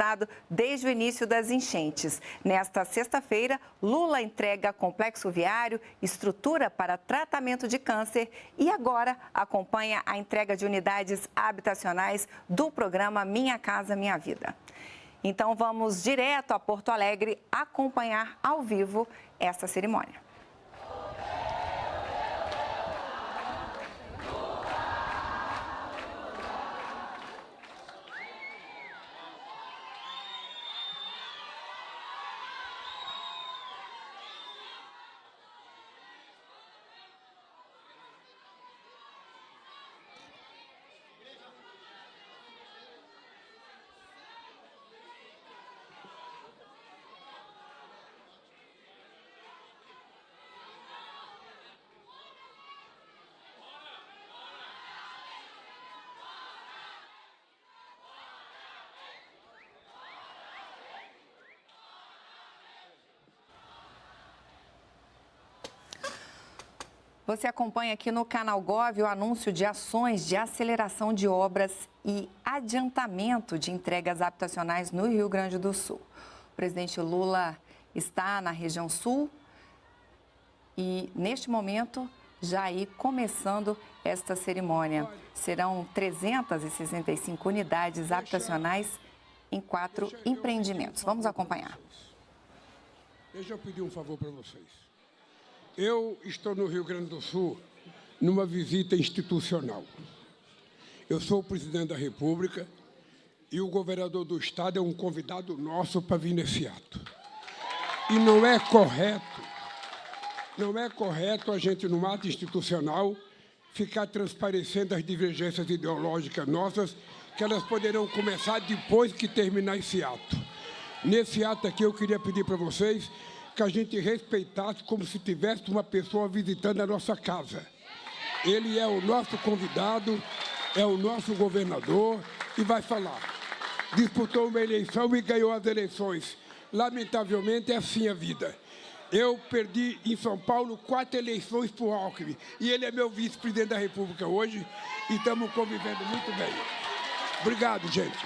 estado desde o início das enchentes. Nesta sexta-feira, Lula entrega complexo viário, estrutura para tratamento de câncer e agora acompanha a entrega de unidades habitacionais do programa Minha Casa Minha Vida. Então, vamos direto a Porto Alegre acompanhar ao vivo essa cerimônia. Você acompanha aqui no Canal Gov o anúncio de ações de aceleração de obras e adiantamento de entregas habitacionais no Rio Grande do Sul. O presidente Lula está na região sul e, neste momento, já aí começando esta cerimônia. Serão 365 unidades habitacionais em 4 empreendimentos. Vamos acompanhar. Deixa eu pedir um favor para vocês. Eu estou no Rio Grande do Sul numa visita institucional. Eu sou o presidente da República e o governador do estado é um convidado nosso para vir nesse ato. E não é correto a gente, num ato institucional, ficar transparecendo as divergências ideológicas nossas, que elas poderão começar depois que terminar esse ato. Nesse ato aqui, eu queria pedir para vocês que a gente respeitasse como se tivesse uma pessoa visitando a nossa casa. Ele é o nosso convidado, é o nosso governador e vai falar. Disputou uma eleição e ganhou as eleições. Lamentavelmente, é assim a vida. Eu perdi em São Paulo 4 eleições por Alckmin e ele é meu vice-presidente da República hoje e estamos convivendo muito bem. Obrigado, gente.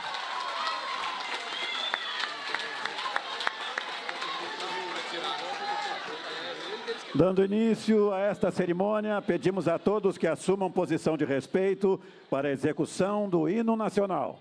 Dando início a esta cerimônia, pedimos a todos que assumam posição de respeito para a execução do hino nacional.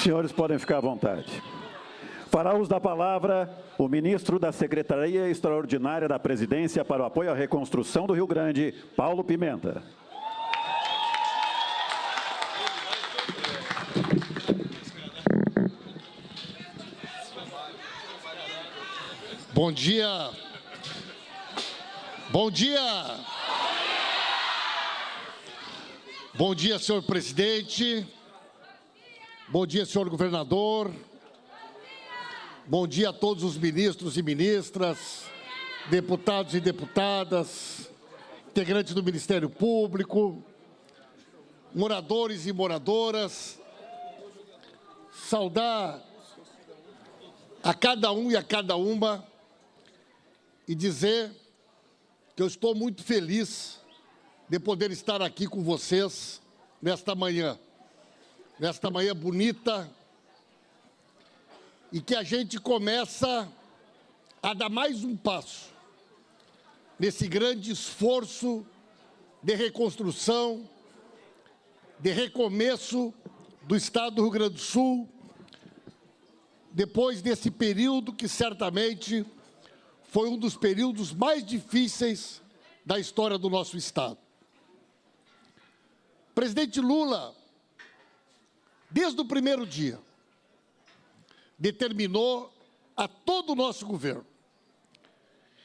Senhores, podem ficar à vontade. Fará uso da palavra o ministro da Secretaria Extraordinária da Presidência para o apoio à reconstrução do Rio Grande, Paulo Pimenta. Bom dia. Bom dia! Bom dia, senhor presidente. Bom dia, senhor governador. Bom dia a todos os ministros e ministras, deputados e deputadas, integrantes do Ministério Público, moradores e moradoras. Saudar a cada um e a cada uma e dizer que eu estou muito feliz de poder estar aqui com vocês nesta manhã bonita, e que a gente começa a dar mais um passo nesse grande esforço de reconstrução, de recomeço do Estado do Rio Grande do Sul, depois desse período que certamente foi um dos períodos mais difíceis da história do nosso Estado. O presidente Lula, desde o primeiro dia, determinou a todo o nosso governo.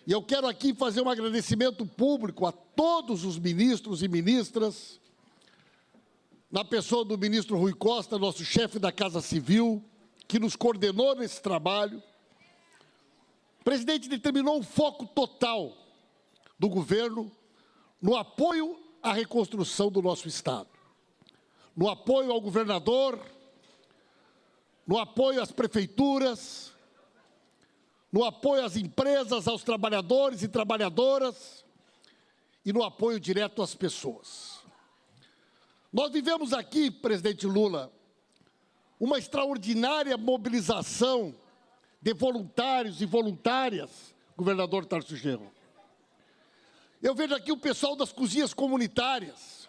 E eu quero aqui fazer um agradecimento público a todos os ministros e ministras, na pessoa do ministro Rui Costa, nosso chefe da Casa Civil, que nos coordenou nesse trabalho. O presidente determinou um foco total do governo no apoio à reconstrução do nosso Estado, no apoio ao governador, no apoio às prefeituras, no apoio às empresas, aos trabalhadores e trabalhadoras e no apoio direto às pessoas. Nós vivemos aqui, presidente Lula, uma extraordinária mobilização de voluntários e voluntárias, governador Tarcísio Genro. Eu vejo aqui o pessoal das cozinhas comunitárias,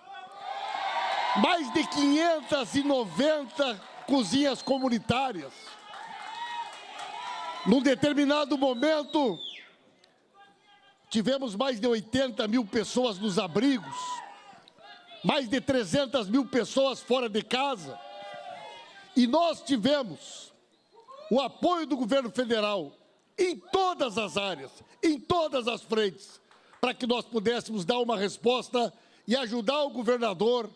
mais de 590 cozinhas comunitárias. Num determinado momento, tivemos mais de 80 mil pessoas nos abrigos, mais de 300 mil pessoas fora de casa, e nós tivemos o apoio do governo federal em todas as áreas, em todas as frentes, para que nós pudéssemos dar uma resposta e ajudar o governador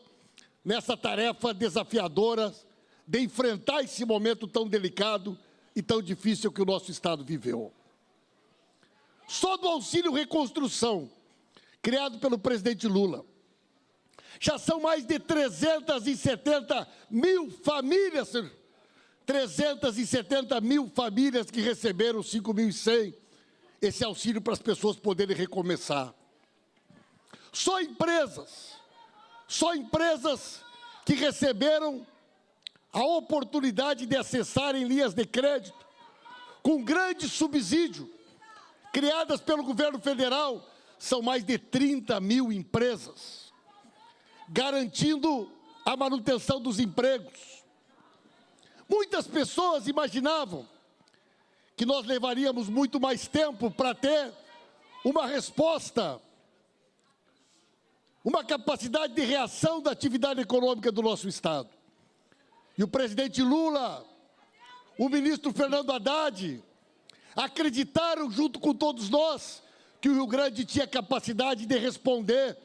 nessa tarefa desafiadora de enfrentar esse momento tão delicado e tão difícil que o nosso Estado viveu. Só do auxílio reconstrução, criado pelo presidente Lula, já são mais de 370 mil famílias, 370 mil famílias que receberam 5.100, esse auxílio para as pessoas poderem recomeçar. Só empresas que receberam a oportunidade de acessarem linhas de crédito com grande subsídio, criadas pelo governo federal, são mais de 30 mil empresas, garantindo a manutenção dos empregos. Muitas pessoas imaginavam que nós levaríamos muito mais tempo para ter uma resposta, uma capacidade de reação da atividade econômica do nosso Estado. E o presidente Lula, o ministro Fernando Haddad, acreditaram junto com todos nós que o Rio Grande tinha capacidade de responder,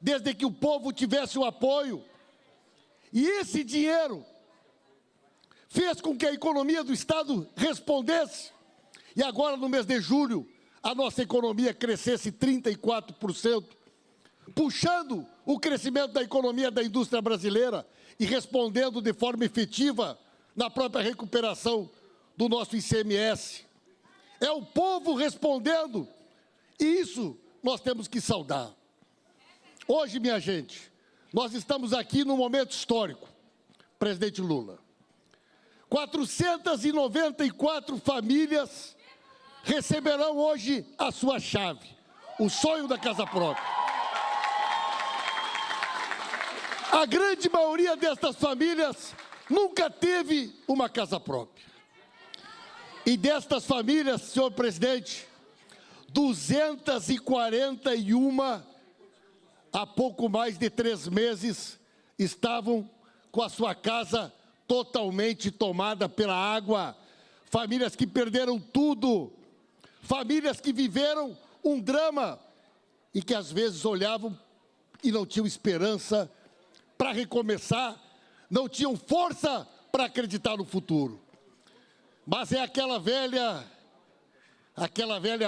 desde que o povo tivesse o apoio. E esse dinheiro fez com que a economia do Estado respondesse. E agora, no mês de julho, a nossa economia crescesse 34%, puxando o crescimento da economia da indústria brasileira e respondendo de forma efetiva na própria recuperação do nosso ICMS. É o povo respondendo, e isso nós temos que saudar. Hoje, minha gente, nós estamos aqui num momento histórico, presidente Lula. 494 famílias receberão hoje a sua chave, o sonho da casa própria. A grande maioria destas famílias nunca teve uma casa própria. E destas famílias, senhor presidente, 241, há pouco mais de 3 meses, estavam com a sua casa totalmente tomada pela água. Famílias que perderam tudo, famílias que viveram um drama e que às vezes olhavam e não tinham esperança para recomeçar, não tinham força para acreditar no futuro. Mas é aquela velha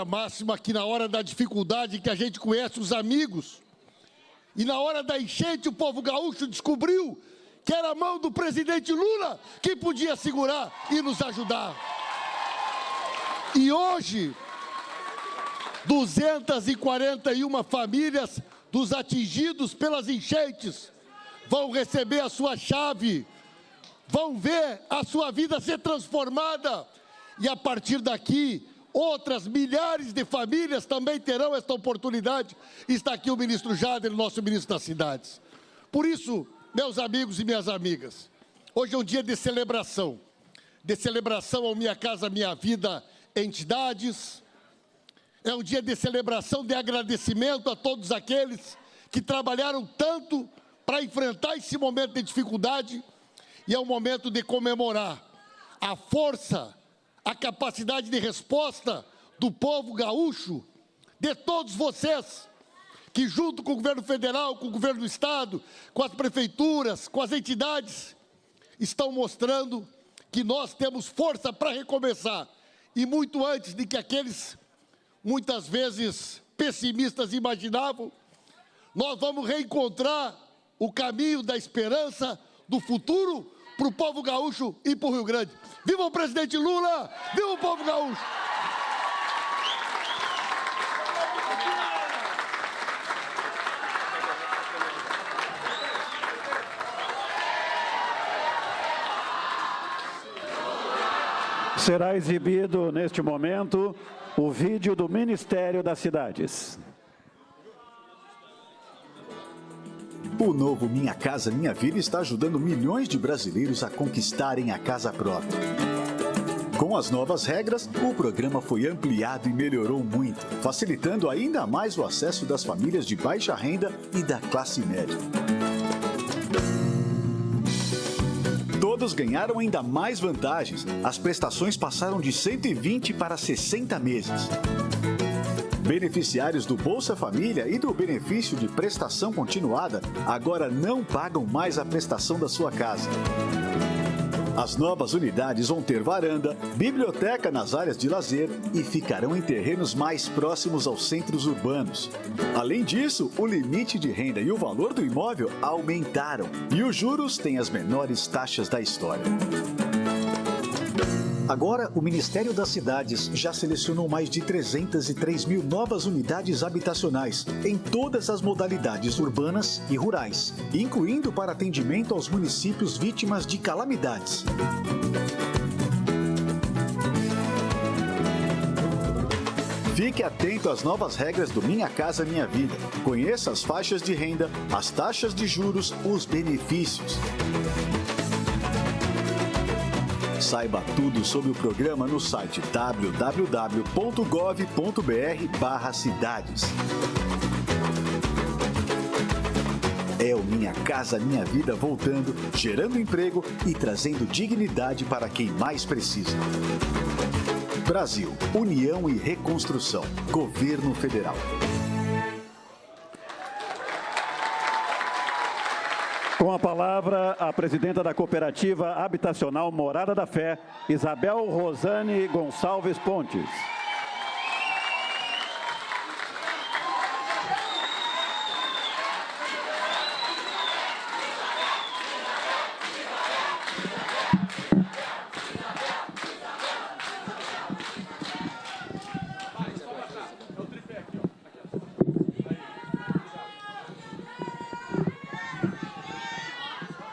máxima que na hora da dificuldade que a gente conhece os amigos, e na hora da enchente o povo gaúcho descobriu que era a mão do presidente Lula que podia segurar e nos ajudar. E hoje, 241 famílias dos atingidos pelas enchentes vão receber a sua chave, vão ver a sua vida ser transformada, e a partir daqui, outras milhares de famílias também terão esta oportunidade. Está aqui o ministro Jader, nosso ministro das Cidades. Por isso, meus amigos e minhas amigas, hoje é um dia de celebração ao Minha Casa Minha Vida entidades, é um dia de celebração, de agradecimento a todos aqueles que trabalharam tanto para enfrentar esse momento de dificuldade, e é um momento de comemorar a força, a capacidade de resposta do povo gaúcho, de todos vocês, que junto com o governo federal, com o governo do estado, com as prefeituras, com as entidades, estão mostrando que nós temos força para recomeçar. E muito antes de que aqueles, muitas vezes, pessimistas imaginavam, nós vamos reencontrar o caminho da esperança, do futuro, para o povo gaúcho e para o Rio Grande. Viva o presidente Lula! Viva o povo gaúcho! Será exibido neste momento o vídeo do Ministério das Cidades. O novo Minha Casa Minha Vida está ajudando milhões de brasileiros a conquistarem a casa própria. Com as novas regras, o programa foi ampliado e melhorou muito, facilitando ainda mais o acesso das famílias de baixa renda e da classe média. Todos ganharam ainda mais vantagens. As prestações passaram de 120 para 60 meses. Beneficiários do Bolsa Família e do benefício de prestação continuada agora não pagam mais a prestação da sua casa. As novas unidades vão ter varanda, biblioteca nas áreas de lazer e ficarão em terrenos mais próximos aos centros urbanos. Além disso, o limite de renda e o valor do imóvel aumentaram e os juros têm as menores taxas da história. Agora, o Ministério das Cidades já selecionou mais de 303 mil novas unidades habitacionais em todas as modalidades urbanas e rurais, incluindo para atendimento aos municípios vítimas de calamidades. Fique atento às novas regras do Minha Casa Minha Vida. Conheça as faixas de renda, as taxas de juros, os benefícios. Saiba tudo sobre o programa no site www.gov.br/cidades. É o Minha Casa Minha Vida voltando, gerando emprego e trazendo dignidade para quem mais precisa. Brasil, União e Reconstrução. Governo Federal. Com a palavra, a presidenta da Cooperativa Habitacional Morada da Fé, Isabel Rosane Gonçalves Pontes.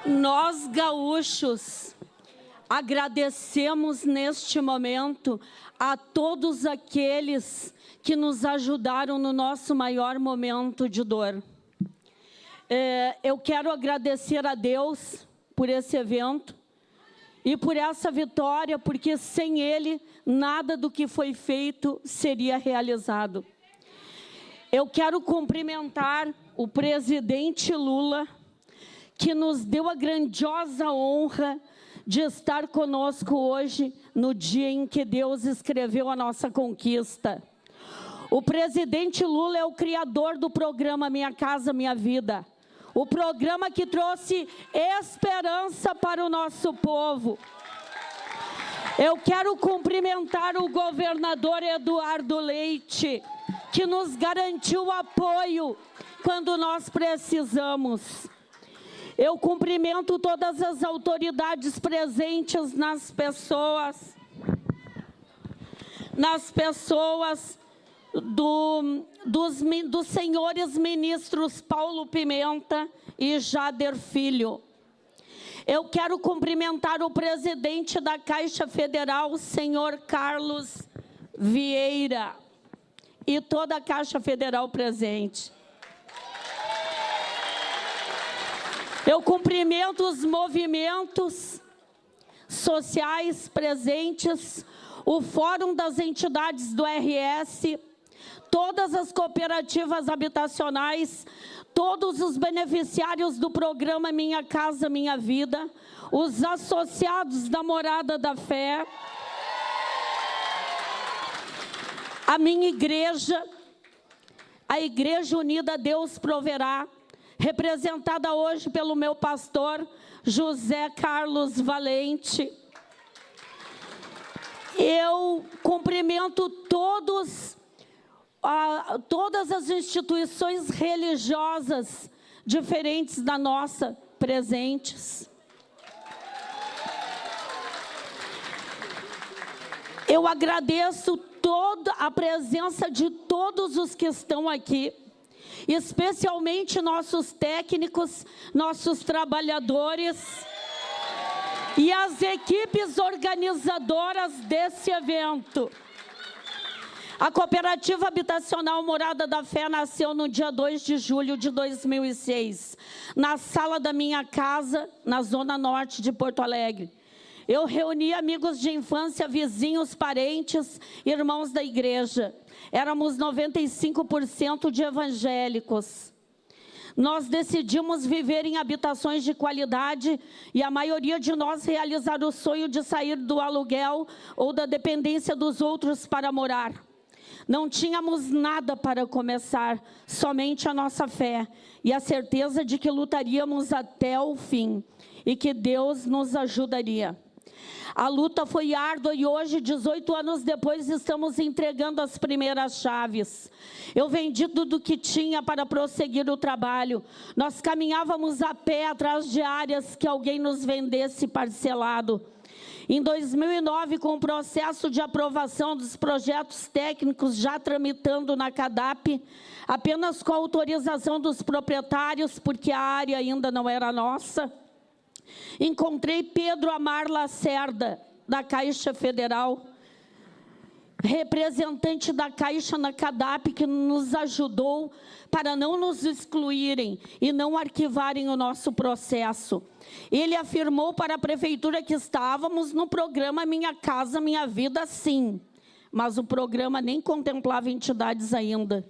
Nós, gaúchos, agradecemos neste momento a todos aqueles que nos ajudaram no nosso maior momento de dor. Eu quero agradecer a Deus por esse evento e por essa vitória, porque sem Ele, nada do que foi feito seria realizado. Eu quero cumprimentar o presidente Lula, que nos deu a grandiosa honra de estar conosco hoje, no dia em que Deus escreveu a nossa conquista. O presidente Lula é o criador do programa Minha Casa Minha Vida. O programa que trouxe esperança para o nosso povo. Eu quero cumprimentar o governador Eduardo Leite, que nos garantiu apoio quando nós precisamos. Eu cumprimento todas as autoridades presentes dos senhores ministros Paulo Pimenta e Jader Filho. Eu quero cumprimentar o presidente da Caixa Federal, o senhor Carlos Vieira, e toda a Caixa Federal presente. Eu cumprimento os movimentos sociais presentes, o Fórum das Entidades do RS, todas as cooperativas habitacionais, todos os beneficiários do programa Minha Casa Minha Vida, os associados da Morada da Fé, a minha igreja, a Igreja Unida Deus Proverá, representada hoje pelo meu pastor José Carlos Valente. Eu cumprimento todas as instituições religiosas diferentes da nossa presentes. Eu agradeço toda a presença de todos os que estão aqui, especialmente nossos técnicos, nossos trabalhadores e as equipes organizadoras desse evento. A Cooperativa Habitacional Morada da Fé nasceu no dia 2 de julho de 2006, na sala da minha casa, na Zona Norte de Porto Alegre. Eu reuni amigos de infância, vizinhos, parentes, irmãos da igreja. Éramos 95% de evangélicos. Nós decidimos viver em habitações de qualidade e a maioria de nós realizar o sonho de sair do aluguel ou da dependência dos outros para morar. Não tínhamos nada para começar, somente a nossa fé e a certeza de que lutaríamos até o fim e que Deus nos ajudaria. A luta foi árdua e hoje, 18 anos depois, estamos entregando as primeiras chaves. Eu vendi tudo o que tinha para prosseguir o trabalho. Nós caminhávamos a pé atrás de áreas que alguém nos vendesse parcelado. Em 2009, com o processo de aprovação dos projetos técnicos já tramitando na CADAP, apenas com a autorização dos proprietários, porque a área ainda não era nossa, encontrei Pedro Amar Lacerda, da Caixa Federal, representante da Caixa na CADAP, que nos ajudou para não nos excluírem e não arquivarem o nosso processo. Ele afirmou para a Prefeitura que estávamos no programa Minha Casa Minha Vida, sim, mas o programa nem contemplava entidades ainda,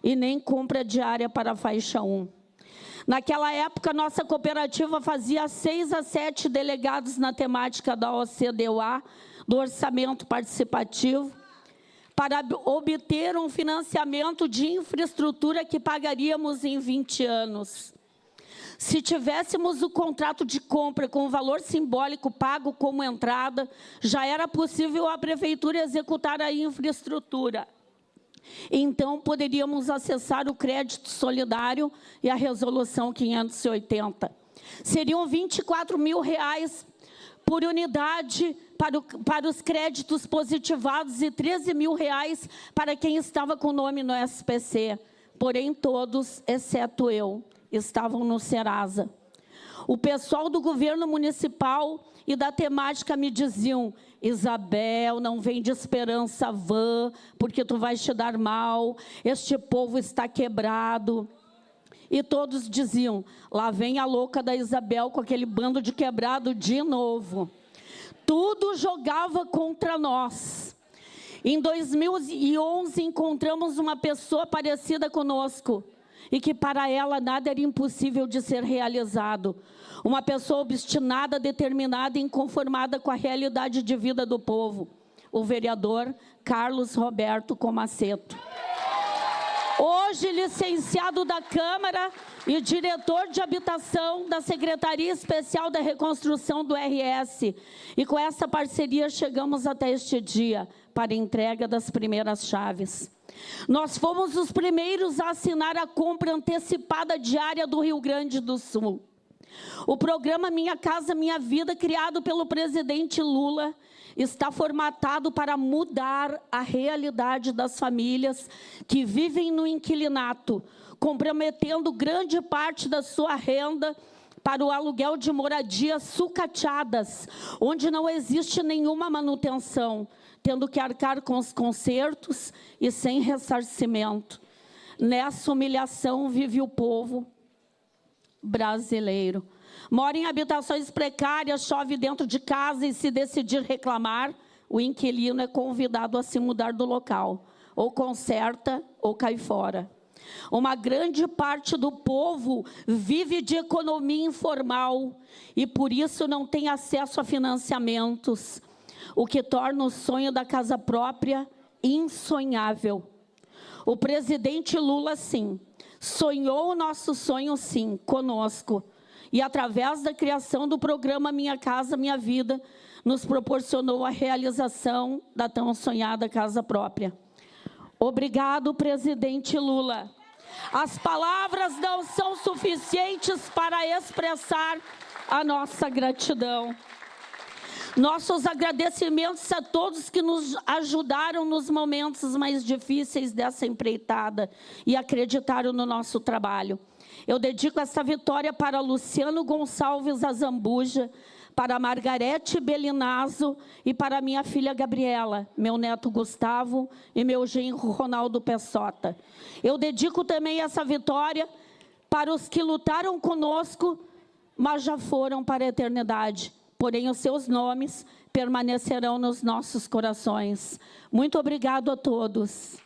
e nem compra diária para a faixa 1. Naquela época, nossa cooperativa fazia 6 a 7 delegados na temática da OCDEUA, do Orçamento Participativo, para obter um financiamento de infraestrutura que pagaríamos em 20 anos. Se tivéssemos o contrato de compra com valor simbólico pago como entrada, já era possível a Prefeitura executar a infraestrutura. Então, poderíamos acessar o crédito solidário e a resolução 580. Seriam R$24 mil por unidade para os créditos positivados e R$13 mil para quem estava com nome no SPC. Porém, todos, exceto eu, estavam no Serasa. O pessoal do governo municipal e da temática me diziam: Isabel, não vem de esperança vã, porque tu vais te dar mal, este povo está quebrado. E todos diziam: lá vem a louca da Isabel com aquele bando de quebrado de novo. Tudo jogava contra nós. Em 2011, encontramos uma pessoa parecida conosco, e que para ela nada era impossível de ser realizado. Uma pessoa obstinada, determinada e inconformada com a realidade de vida do povo. O vereador Carlos Roberto Comaceto. hoje licenciado da Câmara e diretor de habitação da Secretaria Especial da Reconstrução do RS. E com essa parceria chegamos até este dia para a entrega das primeiras chaves. Nós fomos os primeiros a assinar a compra antecipada diária do Rio Grande do Sul. O programa Minha Casa Minha Vida, criado pelo presidente Lula, está formatado para mudar a realidade das famílias que vivem no inquilinato, comprometendo grande parte da sua renda para o aluguel de moradias sucateadas, onde não existe nenhuma manutenção, tendo que arcar com os consertos e sem ressarcimento. Nessa humilhação vive o povo brasileiro. Mora em habitações precárias, chove dentro de casa e, se decidir reclamar, o inquilino é convidado a se mudar do local, ou conserta ou cai fora. Uma grande parte do povo vive de economia informal e, por isso, não tem acesso a financiamentos, o que torna o sonho da casa própria insonhável. O presidente Lula, sim, sonhou o nosso sonho, sim, conosco. E, através da criação do programa Minha Casa Minha Vida, nos proporcionou a realização da tão sonhada casa própria. Obrigado, presidente Lula. As palavras não são suficientes para expressar a nossa gratidão. Nossos agradecimentos a todos que nos ajudaram nos momentos mais difíceis dessa empreitada e acreditaram no nosso trabalho. Eu dedico essa vitória para Luciano Gonçalves Azambuja, para Margarete Belinazzo e para minha filha Gabriela, meu neto Gustavo e meu genro Ronaldo Pessota. Eu dedico também essa vitória para os que lutaram conosco, mas já foram para a eternidade. Porém, os seus nomes permanecerão nos nossos corações. Muito obrigado a todos.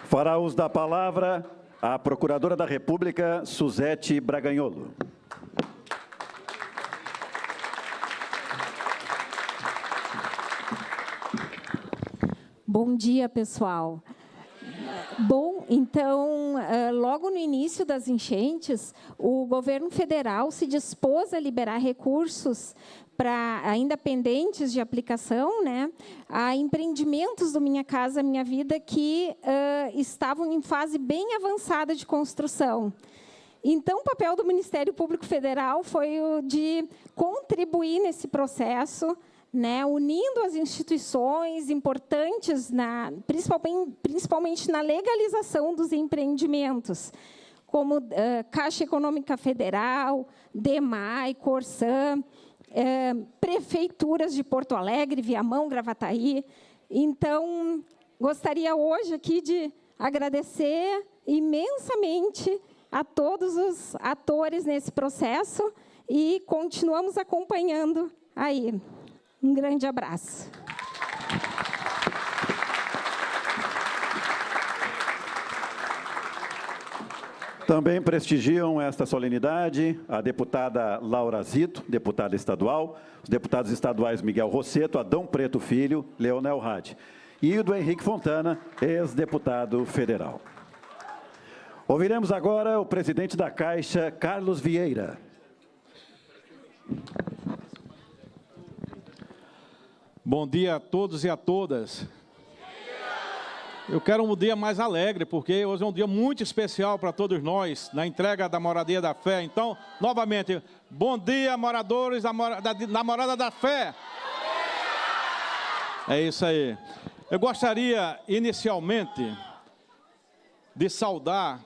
Fará uso da palavra a Procuradora da República, Suzete Braganholo. Bom dia, pessoal. Bom, então, logo no início das enchentes, o governo federal se dispôs a liberar recursos para ainda pendentes de aplicação, né, a empreendimentos do Minha Casa Minha Vida que estavam em fase bem avançada de construção. Então, o papel do Ministério Público Federal foi o de contribuir nesse processo, né, unindo as instituições importantes, principalmente na legalização dos empreendimentos, como Caixa Econômica Federal, DEMAI, Corsã, prefeituras de Porto Alegre, Viamão, Gravataí. Então, gostaria hoje aqui de agradecer imensamente a todos os atores nesse processo e continuamos acompanhando aí. Um grande abraço. Também prestigiam esta solenidade a deputada Laura Zito, deputada estadual, os deputados estaduais Miguel Rosseto, Adão Preto Filho, Leonel Hadi, e o do Henrique Fontana, ex-deputado federal. Ouviremos agora o presidente da Caixa, Carlos Vieira. Bom dia a todos e a todas. Eu quero um dia mais alegre, porque hoje é um dia muito especial para todos nós, na entrega da Moradia da Fé. Então, novamente, bom dia, moradores da Morada da Fé. É isso aí. Eu gostaria, inicialmente, de saudar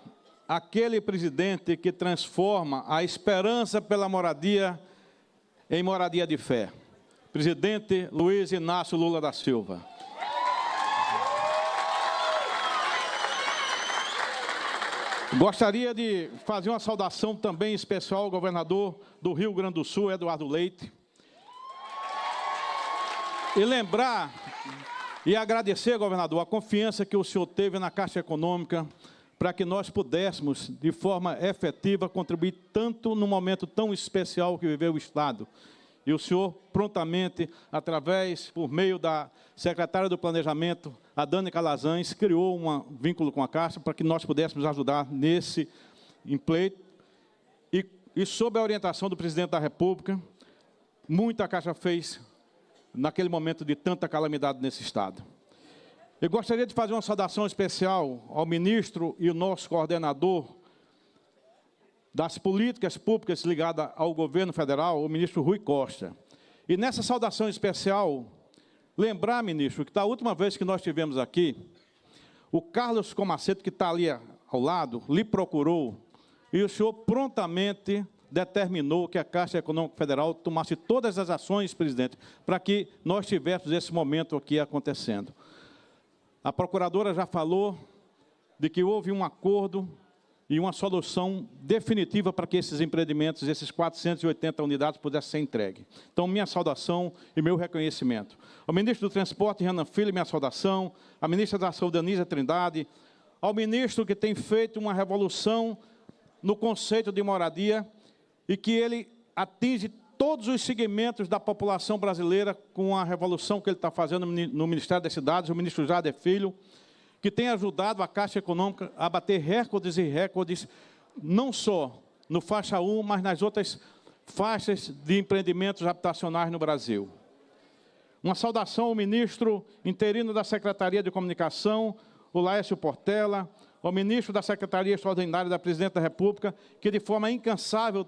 aquele presidente que transforma a esperança pela moradia em moradia de fé. Presidente Luiz Inácio Lula da Silva. Gostaria de fazer uma saudação também especial ao governador do Rio Grande do Sul, Eduardo Leite. E lembrar e agradecer, governador, a confiança que o senhor teve na Caixa Econômica para que nós pudéssemos, de forma efetiva, contribuir tanto num momento tão especial que viveu o Estado. E o senhor prontamente, por meio da secretária do Planejamento, a Dani Calazans, criou um vínculo com a Caixa para que nós pudéssemos ajudar nesse empleito. E sob a orientação do presidente da República, muita Caixa fez naquele momento de tanta calamidade nesse Estado. Eu gostaria de fazer uma saudação especial ao ministro e o nosso coordenador das políticas públicas ligadas ao governo federal, o ministro Rui Costa. E nessa saudação especial, lembrar, ministro, que da última vez que nós estivemos aqui, o Carlos Comaceto, que está ali ao lado, lhe procurou, e o senhor prontamente determinou que a Caixa Econômica Federal tomasse todas as ações, presidente, para que nós tivéssemos esse momento aqui acontecendo. A procuradora já falou de que houve um acordo e uma solução definitiva para que esses empreendimentos, esses 480 unidades, pudessem ser entregues. Então, minha saudação e meu reconhecimento. Ao ministro do Transporte, Renan Filho, minha saudação. À ministra da Saúde, Anísia Trindade. Ao ministro que tem feito uma revolução no conceito de moradia e que ele atinge todos os segmentos da população brasileira com a revolução que ele está fazendo no Ministério das Cidades, o ministro Jader Filho, que tem ajudado a Caixa Econômica a bater recordes e recordes, não só no faixa 1, mas nas outras faixas de empreendimentos habitacionais no Brasil. Uma saudação ao ministro interino da Secretaria de Comunicação, o Laércio Portela, ao ministro da Secretaria Extraordinária da Presidente da República, que de forma incansável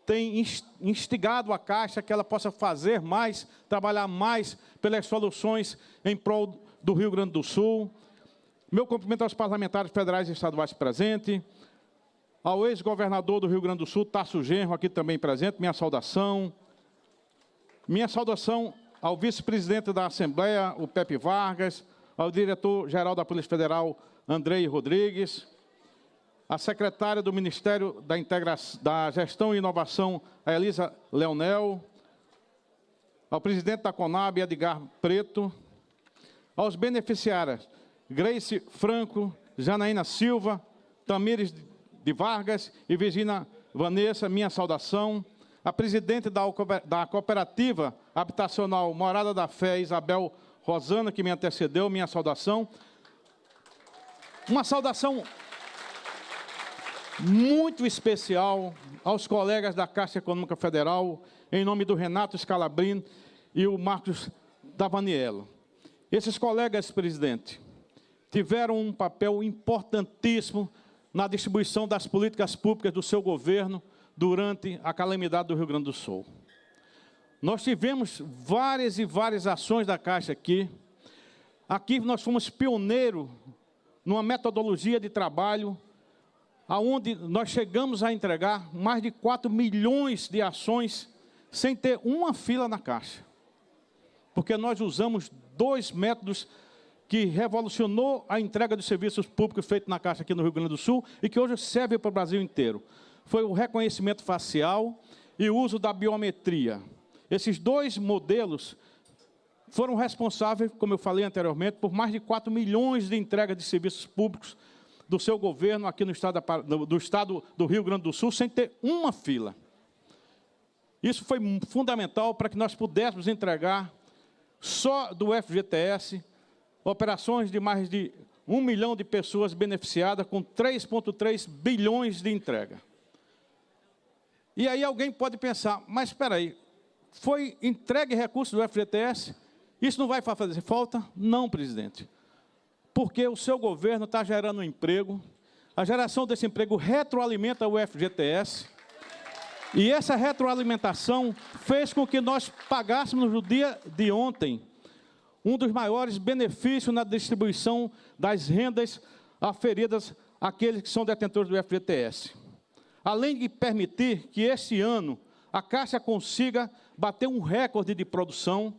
tem instigado a Caixa que ela possa fazer mais, trabalhar mais pelas soluções em prol do Rio Grande do Sul. Meu cumprimento aos parlamentares federais e estaduais presentes, ao ex-governador do Rio Grande do Sul, Tasso Genro, aqui também presente, minha saudação. Minha saudação ao vice-presidente da Assembleia, o Pepe Vargas, ao diretor-geral da Polícia Federal, Andrei Rodrigues, a secretária do Ministério da Gestão e Inovação, a Elisa Leonel, ao presidente da Conab, Edgar Preto, aos beneficiários, Grace Franco, Janaína Silva, Tamires de Vargas e Virginia Vanessa, minha saudação. A presidente da Cooperativa Habitacional Morada da Fé, Isabel Rosana, que me antecedeu, minha saudação. Uma saudação muito especial aos colegas da Caixa Econômica Federal, em nome do Renato Scalabrini e o Marcos Davaniello. Esses colegas, presidente, tiveram um papel importantíssimo na distribuição das políticas públicas do seu governo durante a calamidade do Rio Grande do Sul. Nós tivemos várias e várias ações da Caixa aqui. Aqui nós fomos pioneiros numa metodologia de trabalho aonde nós chegamos a entregar mais de 4 milhões de ações sem ter uma fila na Caixa. Porque nós usamos 2 métodos que revolucionou a entrega de serviços públicos feito na Caixa aqui no Rio Grande do Sul e que hoje serve para o Brasil inteiro. Foi o reconhecimento facial e o uso da biometria. Esses 2 modelos foram responsáveis, como eu falei anteriormente, por mais de 4 milhões de entregas de serviços públicos do seu governo aqui no estado do Rio Grande do Sul, sem ter uma fila. Isso foi fundamental para que nós pudéssemos entregar, só do FGTS, operações de mais de 1 milhão de pessoas beneficiadas, com 3,3 bilhões de entrega. E aí alguém pode pensar, mas espera aí, foi entregue recursos do FGTS? Isso não vai fazer falta? Não, presidente. Porque o seu governo está gerando emprego, a geração desse emprego retroalimenta o FGTS, e essa retroalimentação fez com que nós pagássemos no dia de ontem um dos maiores benefícios na distribuição das rendas aferidas àqueles que são detentores do FGTS. Além de permitir que este ano a Caixa consiga bater um recorde de produção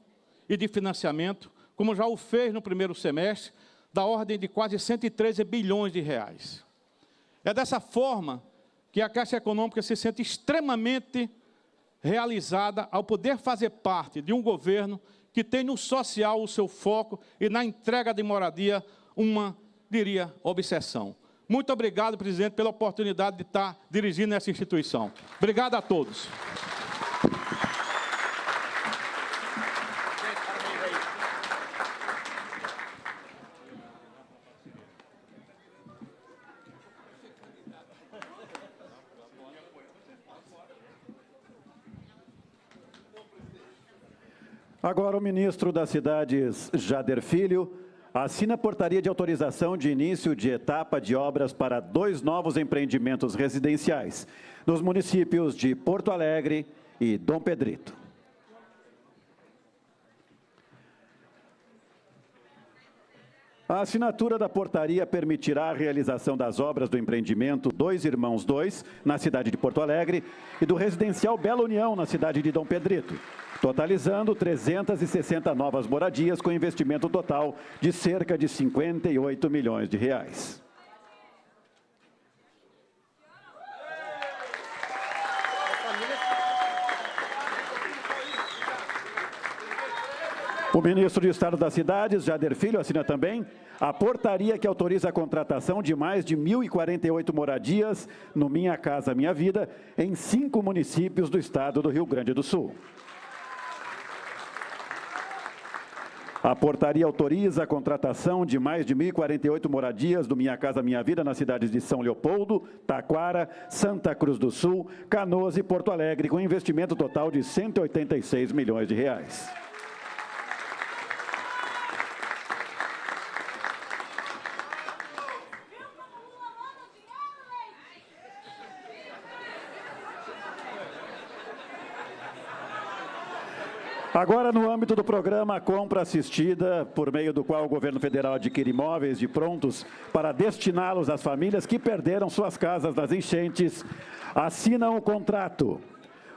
e de financiamento, como já o fez no primeiro semestre, da ordem de quase 113 bilhões de reais. É dessa forma que a Caixa Econômica se sente extremamente realizada ao poder fazer parte de um governo que tem no social o seu foco e na entrega de moradia uma, diria, obsessão. Muito obrigado, presidente, pela oportunidade de estar dirigindo essa instituição. Obrigado a todos. Agora, o ministro das Cidades, Jader Filho, assina a portaria de autorização de início de etapa de obras para 2 novos empreendimentos residenciais, nos municípios de Porto Alegre e Dom Pedrito. A assinatura da portaria permitirá a realização das obras do empreendimento Dois Irmãos 2, na cidade de Porto Alegre, e do residencial Bela União, na cidade de Dom Pedrito, totalizando 360 novas moradias com investimento total de cerca de 58 milhões de reais. O ministro de Estado das Cidades, Jader Filho, assina também a portaria que autoriza a contratação de mais de 1.048 moradias no Minha Casa Minha Vida, em 5 municípios do estado do Rio Grande do Sul. A portaria autoriza a contratação de mais de 1.048 moradias do Minha Casa Minha Vida nas cidades de São Leopoldo, Taquara, Santa Cruz do Sul, Canoas e Porto Alegre, com investimento total de 186 milhões de reais. Agora, no âmbito do programa Compra Assistida, por meio do qual o governo federal adquire imóveis de prontos para destiná-los às famílias que perderam suas casas nas enchentes, assinam o contrato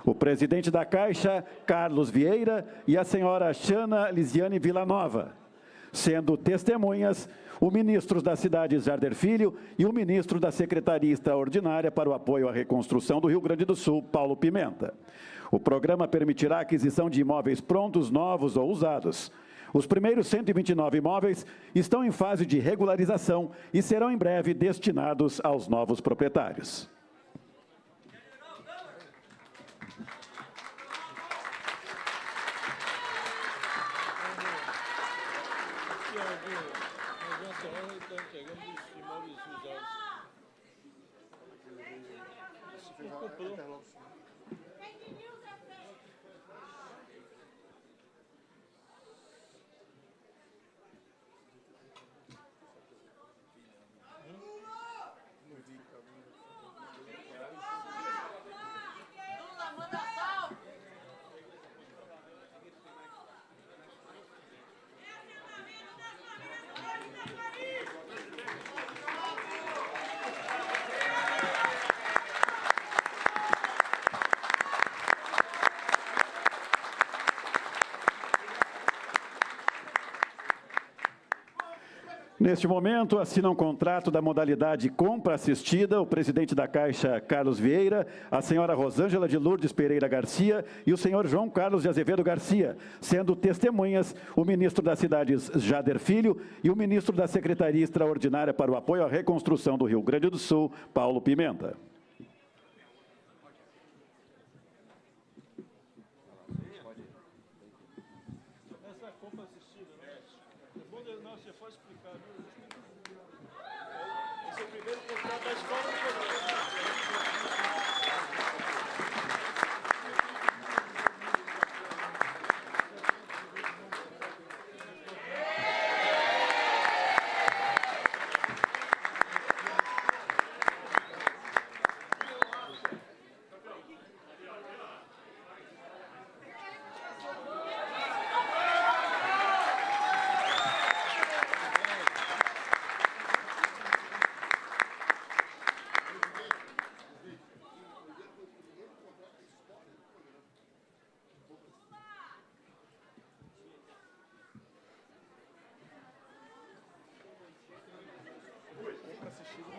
o presidente da Caixa, Carlos Vieira, e a senhora Xana Lisiane Villanova, sendo testemunhas o ministro das Cidades, Jader Filho, e o ministro da Secretaria Extraordinária para o Apoio à Reconstrução do Rio Grande do Sul, Paulo Pimenta. O programa permitirá a aquisição de imóveis prontos, novos ou usados. Os primeiros 129 imóveis estão em fase de regularização e serão em breve destinados aos novos proprietários. Neste momento, assina um contrato da modalidade compra assistida o presidente da Caixa, Carlos Vieira, a senhora Rosângela de Lourdes Pereira Garcia e o senhor João Carlos de Azevedo Garcia, sendo testemunhas o ministro das Cidades, Jader Filho, e o ministro da Secretaria Extraordinária para o Apoio à Reconstrução do Rio Grande do Sul, Paulo Pimenta.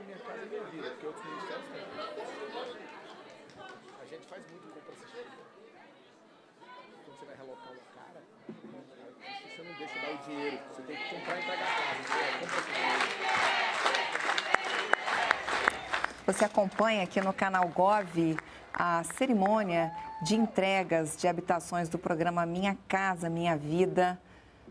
Minha Casa Minha Vida, porque outros ministérios têm. A gente faz muito compra assistida. Quando você vai relocar o cara, você não deixa dar o dinheiro, você tem que comprar e entregar a casa. Você acompanha aqui no canal Gov a cerimônia de entregas de habitações do programa Minha Casa Minha Vida,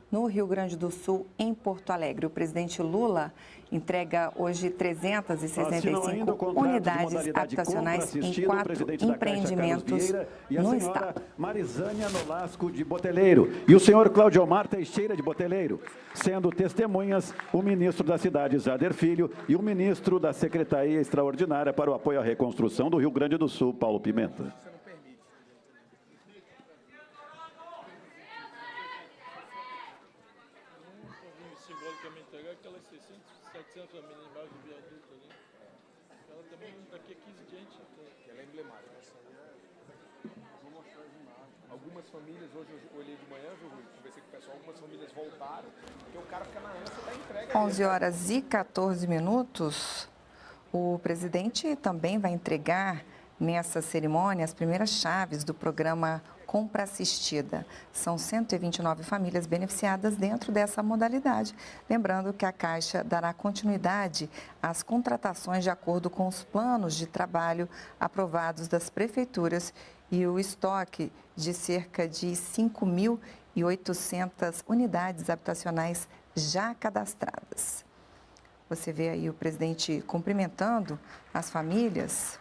no Rio Grande do Sul, em Porto Alegre. O presidente Lula entrega hoje 365 unidades habitacionais em 4 empreendimentos no estado. Marizânia Nolasco de Boteleiro e o senhor Claudiomar Teixeira de Boteleiro, sendo testemunhas o ministro da Cidade, Jader Filho, e o ministro da Secretaria Extraordinária para o Apoio à Reconstrução do Rio Grande do Sul, Paulo Pimenta. Aquelas 600, 700 famílias embaixo do viaduto ali. Ela também, daqui a 15 dias, ela é emblemática. Vou mostrar as imagens. Algumas famílias, hoje eu olhei de manhã, viu, Rui? Conversei com o pessoal, algumas famílias voltaram, porque o cara fica na ânsia da entrega. 11 horas e 14 minutos. O presidente também vai entregar nessa cerimônia as primeiras chaves do programa Compra Assistida. São 129 famílias beneficiadas dentro dessa modalidade. Lembrando que a Caixa dará continuidade às contratações de acordo com os planos de trabalho aprovados das prefeituras e o estoque de cerca de 5.800 unidades habitacionais já cadastradas. Você vê aí o presidente cumprimentando as famílias.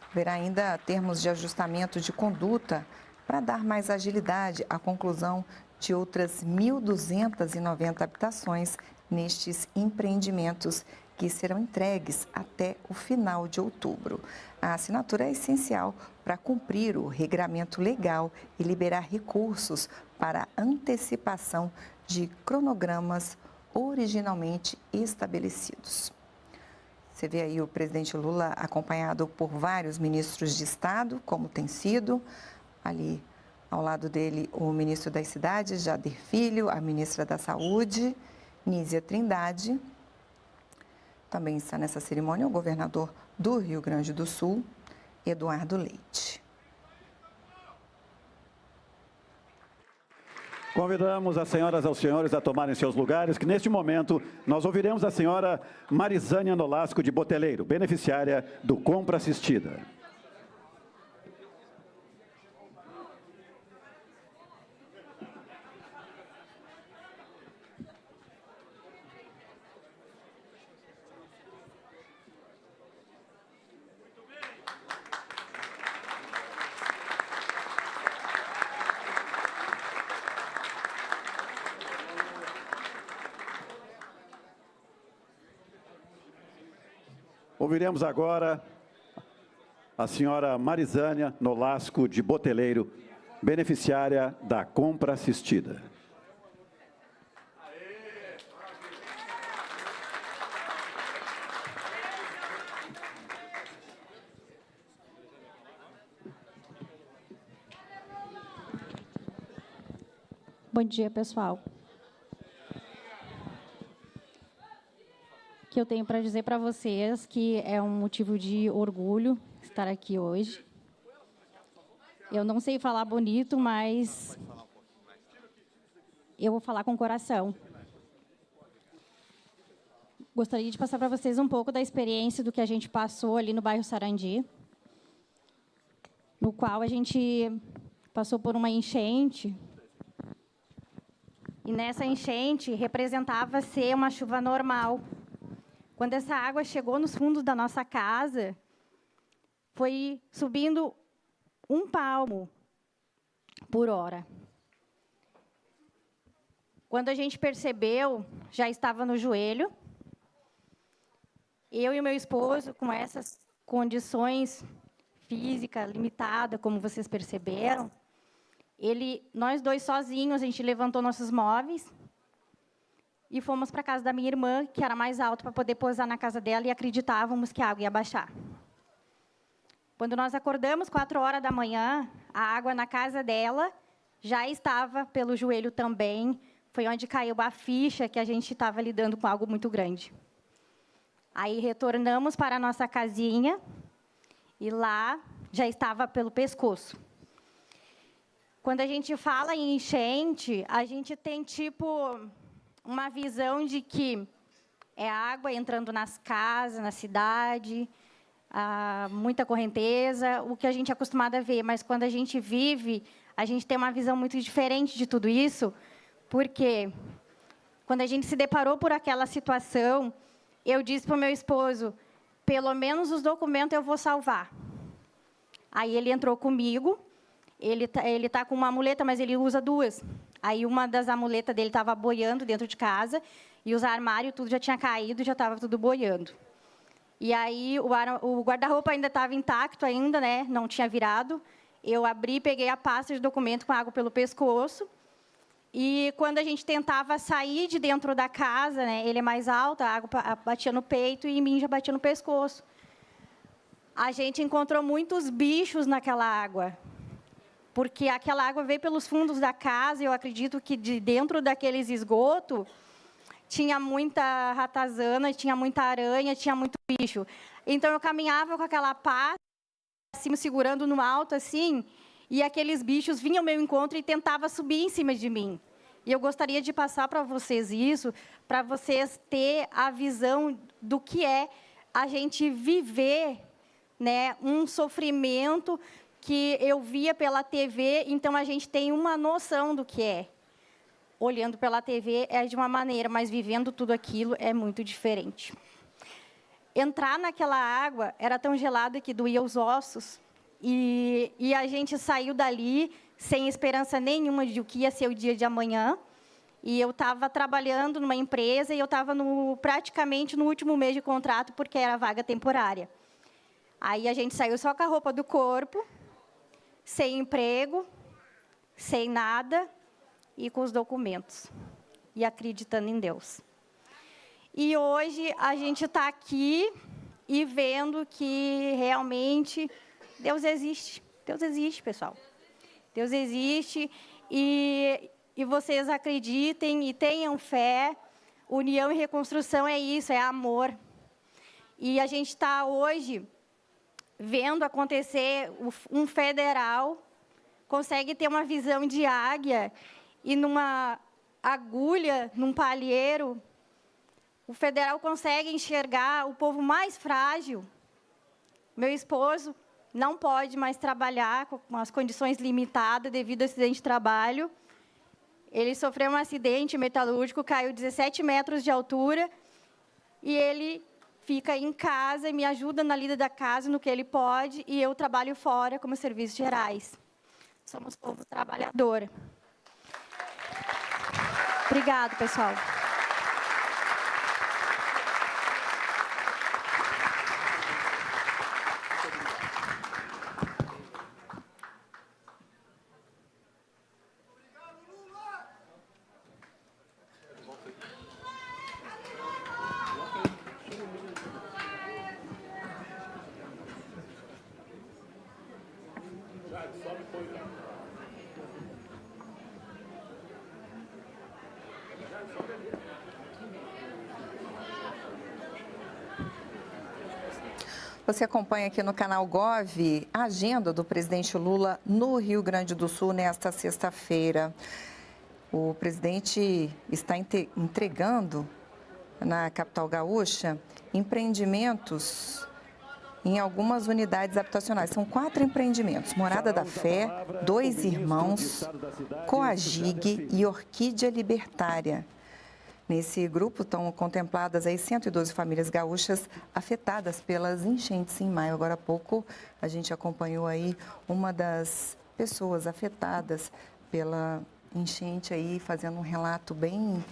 Haverá ainda termos de ajustamento de conduta para dar mais agilidade à conclusão de outras 1.290 habitações nestes empreendimentos que serão entregues até o final de outubro. A assinatura é essencial para cumprir o regramento legal e liberar recursos para antecipação de cronogramas originalmente estabelecidos. Você vê aí o presidente Lula acompanhado por vários ministros de Estado, como tem sido. Ali ao lado dele o ministro das Cidades, Jader Filho, a ministra da Saúde, Nízia Trindade. Também está nessa cerimônia o governador do Rio Grande do Sul, Eduardo Leite. Convidamos as senhoras e os senhores a tomarem seus lugares, que neste momento nós ouviremos a senhora Marizânia Nolasco de Boteleiro, beneficiária do Compra Assistida. Ouviremos agora a senhora Marizânia Nolasco de Boteleiro, beneficiária da Compra Assistida. Bom dia, pessoal. Que eu tenho para dizer para vocês que é um motivo de orgulho estar aqui hoje. Eu não sei falar bonito, mas eu vou falar com o coração. Gostaria de passar para vocês um pouco da experiência do que a gente passou ali no bairro Sarandi, no qual a gente passou por uma enchente. E nessa enchente representava ser uma chuva normal. Quando essa água chegou nos fundos da nossa casa, foi subindo 1 palmo por hora. Quando a gente percebeu, já estava no joelho. Eu e o meu esposo, com essas condições físicas limitadas, como vocês perceberam, nós dois sozinhos, a gente levantou nossos móveis e fomos para a casa da minha irmã, que era mais alto, para poder pousar na casa dela, e acreditávamos que a água ia baixar. Quando nós acordamos, 4 horas da manhã, a água na casa dela já estava pelo joelho também. Foi onde caiu a ficha que a gente estava lidando com algo muito grande. Aí retornamos para a nossa casinha, e lá já estava pelo pescoço. Quando a gente fala em enchente, a gente tem, tipo, uma visão de que é água entrando nas casas, na cidade, muita correnteza, o que a gente é acostumado a ver. Mas, quando a gente vive, a gente tem uma visão muito diferente de tudo isso, porque quando a gente se deparou por aquela situação, eu disse para o meu esposo, pelo menos os documentos eu vou salvar. Aí ele entrou comigo, ele tá com uma muleta, mas ele usa duas. Aí uma das amuletas dele estava boiando dentro de casa, e os armários, tudo já tinha caído, já estava tudo boiando. E aí o guarda-roupa ainda estava intacto, ainda, né? Não tinha virado. Eu abri, peguei a pasta de documento com água pelo pescoço. E quando a gente tentava sair de dentro da casa, né? Ele é mais alto, a água batia no peito e em mim já batia no pescoço. A gente encontrou muitos bichos naquela água, porque aquela água veio pelos fundos da casa, e eu acredito que de dentro daqueles esgotos tinha muita ratazana, tinha muita aranha, tinha muito bicho. Então, eu caminhava com aquela pá, assim, segurando no alto, assim, e aqueles bichos vinham ao meu encontro e tentavam subir em cima de mim. E eu gostaria de passar para vocês isso, para vocês terem a visão do que é a gente viver, né, um sofrimento que eu via pela TV, então a gente tem uma noção do que é. Olhando pela TV é de uma maneira, mas vivendo tudo aquilo é muito diferente. Entrar naquela água era tão gelada que doía os ossos, e a gente saiu dali sem esperança nenhuma de o que ia ser o dia de amanhã. E eu estava trabalhando numa empresa e eu estava praticamente no último mês de contrato, porque era vaga temporária. Aí a gente saiu só com a roupa do corpo, sem emprego, sem nada, e com os documentos, e acreditando em Deus. E hoje a gente está aqui e vendo que realmente Deus existe. Deus existe, pessoal. Deus existe, e vocês acreditem e tenham fé. União e reconstrução é isso, é amor. E a gente está hoje vendo acontecer um federal, consegue ter uma visão de águia, e numa agulha, num palheiro, o federal consegue enxergar o povo mais frágil. Meu esposo não pode mais trabalhar com as condições limitadas devido ao acidente de trabalho. Ele sofreu um acidente metalúrgico, caiu 17 metros de altura, e ele fica em casa e me ajuda na lida da casa, no que ele pode, e eu trabalho fora como serviços gerais. Somos povo trabalhador. Obrigada, pessoal. Você acompanha aqui no canal Gov a agenda do presidente Lula no Rio Grande do Sul nesta sexta-feira. O presidente está entregando na capital gaúcha empreendimentos em algumas unidades habitacionais. São 4 empreendimentos: Morada da Fé, Dois Irmãos, Coagig e Orquídea Libertária. Nesse grupo estão contempladas aí 112 famílias gaúchas afetadas pelas enchentes em maio. Agora há pouco a gente acompanhou aí uma das pessoas afetadas pela enchente aí, fazendo um relato bem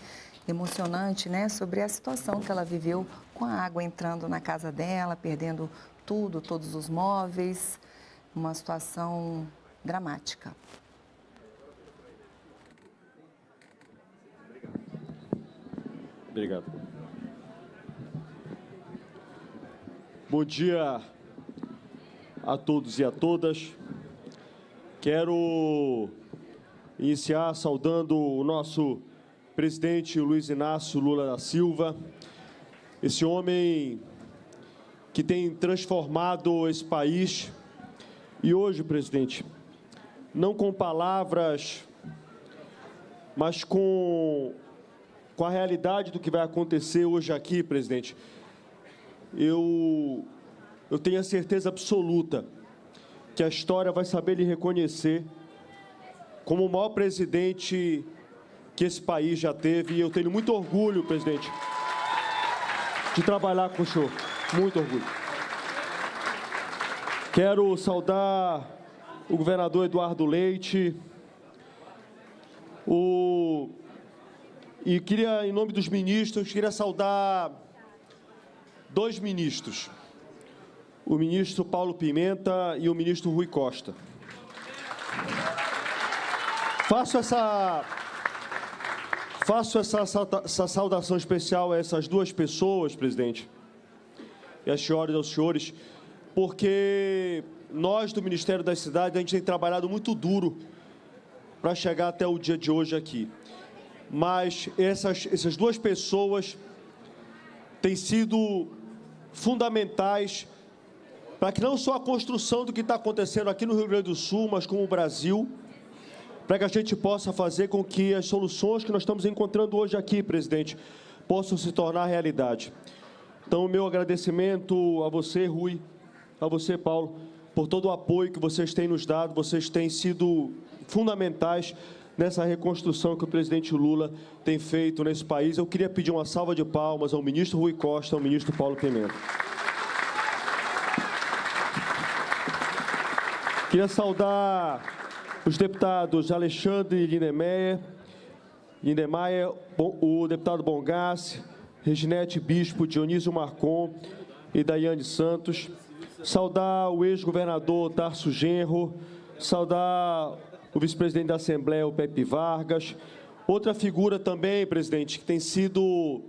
emocionante, né, sobre a situação que ela viveu com a água entrando na casa dela, perdendo tudo, todos os móveis, uma situação dramática. Obrigado. Bom dia a todos e a todas. Quero iniciar saudando o nosso presidente Luiz Inácio Lula da Silva, esse homem que tem transformado esse país. E hoje, presidente, não com palavras, mas com a realidade do que vai acontecer hoje aqui, presidente, eu tenho a certeza absoluta que a história vai saber lhe reconhecer como o maior presidente que esse país já teve. E eu tenho muito orgulho, presidente, de trabalhar com o senhor. Muito orgulho. Quero saudar o governador Eduardo Leite, e queria, em nome dos ministros, queria saudar 2 ministros, o ministro Paulo Pimenta e o ministro Rui Costa. Faço essa saudação especial a essas 2 pessoas, presidente, e às senhoras e aos senhores, porque nós do Ministério das Cidades, a gente tem trabalhado muito duro para chegar até o dia de hoje aqui. Mas essas 2 pessoas têm sido fundamentais para que não só a construção do que está acontecendo aqui no Rio Grande do Sul, mas como o Brasil, para que a gente possa fazer com que as soluções que nós estamos encontrando hoje aqui, presidente, possam se tornar realidade. Então, o meu agradecimento a você, Rui, a você, Paulo, por todo o apoio que vocês têm nos dado. Vocês têm sido fundamentais nessa reconstrução que o presidente Lula tem feito nesse país. Eu queria pedir uma salva de palmas ao ministro Rui Costa, ao ministro Paulo Pimenta. Queria saudar os deputados Alexandre Lindemeyer, o deputado Bongassi, Reginete Bispo, Dionísio Marcon e Daiane Santos. Saudar o ex-governador Tarso Genro, saudar o vice-presidente da Assembleia, o Pepe Vargas. Outra figura também, presidente, que tem sido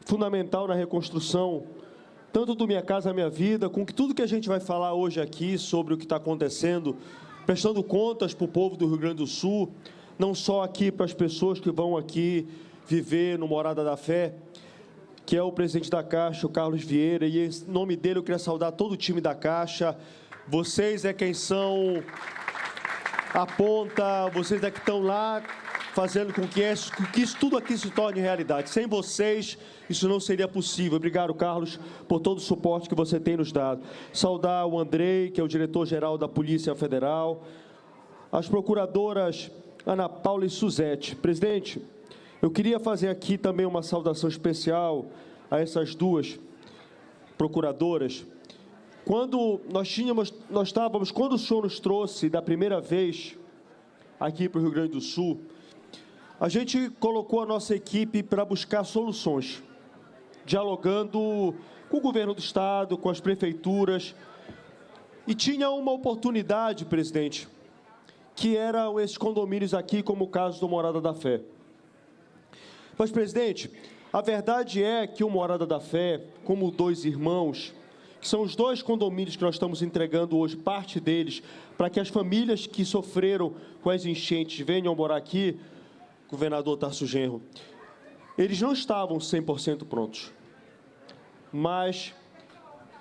fundamental na reconstrução, tanto do Minha Casa Minha Vida, com tudo que a gente vai falar hoje aqui sobre o que está acontecendo, prestando contas para o povo do Rio Grande do Sul, não só aqui para as pessoas que vão aqui viver no Morada da Fé, que é o presidente da Caixa, o Carlos Vieira, e em nome dele eu queria saudar todo o time da Caixa. Vocês é quem são a ponta, vocês é que estão lá fazendo com que isso tudo aqui se torne realidade. Sem vocês, isso não seria possível. Obrigado, Carlos, por todo o suporte que você tem nos dado. Saudar o Andrei, que é o diretor-geral da Polícia Federal, as procuradoras Ana Paula e Suzete. Presidente, eu queria fazer aqui também uma saudação especial a essas 2 procuradoras. Quando quando o senhor nos trouxe da primeira vez aqui para o Rio Grande do Sul, a gente colocou a nossa equipe para buscar soluções, dialogando com o governo do Estado, com as prefeituras, e tinha uma oportunidade, presidente, que eram esses condomínios aqui, como o caso do Morada da Fé. Mas, presidente, a verdade é que o Morada da Fé, como 2 irmãos, que são os 2 condomínios que nós estamos entregando hoje, parte deles, para que as famílias que sofreram com as enchentes venham morar aqui, governador Tarso Genro, eles não estavam 100% prontos. Mas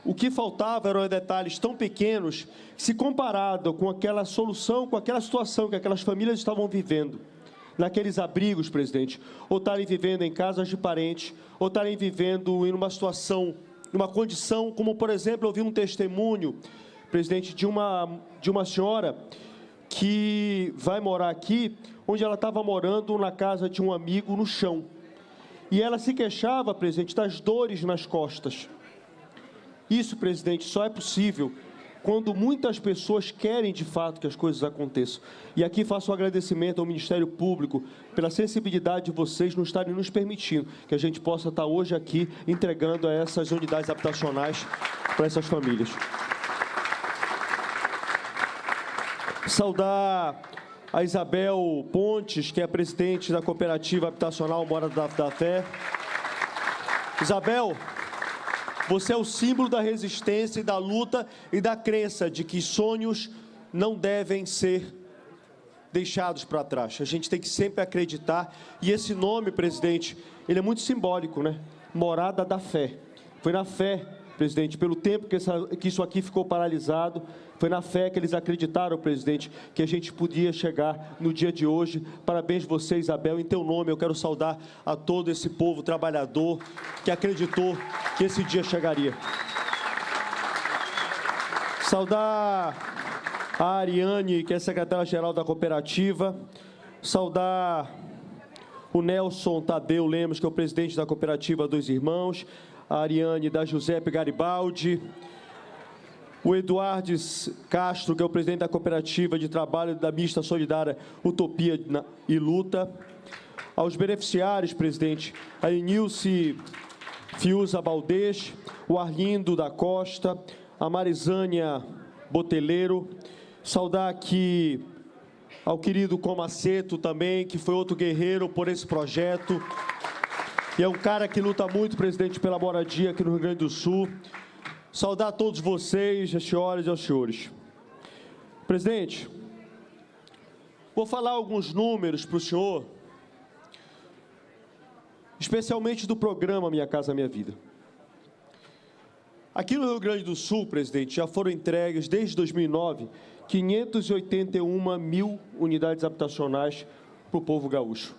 o que faltava eram detalhes tão pequenos que, se comparado com aquela solução, com aquela situação que aquelas famílias estavam vivendo, naqueles abrigos, presidente, ou estarem vivendo em casas de parentes, ou estarem vivendo em uma situação, numa condição, como, por exemplo, eu vi um testemunho, presidente, de uma senhora que vai morar aqui, onde ela estava morando na casa de um amigo no chão. E ela se queixava, presidente, das dores nas costas. Isso, presidente, só é possível quando muitas pessoas querem, de fato, que as coisas aconteçam. E aqui faço um agradecimento ao Ministério Público pela sensibilidade de vocês não estarem nos permitindo que a gente possa estar hoje aqui entregando a essas unidades habitacionais para essas famílias. Saudar a Isabel Pontes, que é a presidente da cooperativa habitacional Morada da Fé. Isabel, você é o símbolo da resistência e da luta e da crença de que sonhos não devem ser deixados para trás. A gente tem que sempre acreditar. E esse nome, presidente, ele é muito simbólico, né? Morada da Fé. Foi na fé presidente, pelo tempo que isso aqui ficou paralisado. Foi na fé que eles acreditaram, presidente, que a gente podia chegar no dia de hoje. Parabéns você, Isabel. Em teu nome, eu quero saudar a todo esse povo trabalhador que acreditou que esse dia chegaria. Saudar a Ariane, que é secretária-geral da cooperativa. Saudar o Nelson Tadeu Lemos, que é o presidente da cooperativa Dois Irmãos. A Ariane da Giuseppe Garibaldi. O Eduardo Castro, que é o presidente da cooperativa de trabalho da mista solidária Utopia e Luta. Aos beneficiários, presidente, a Inilce Fiuza Baldez, o Arlindo da Costa, a Marizânia Boteleiro. Saudar aqui ao querido Comaceto também, que foi outro guerreiro por esse projeto. E é um cara que luta muito, presidente, pela moradia aqui no Rio Grande do Sul. Saudar a todos vocês, as senhoras e os senhores. Presidente, vou falar alguns números para o senhor, especialmente do programa Minha Casa Minha Vida. Aqui no Rio Grande do Sul, presidente, já foram entregues, desde 2009, 581 mil unidades habitacionais para o povo gaúcho.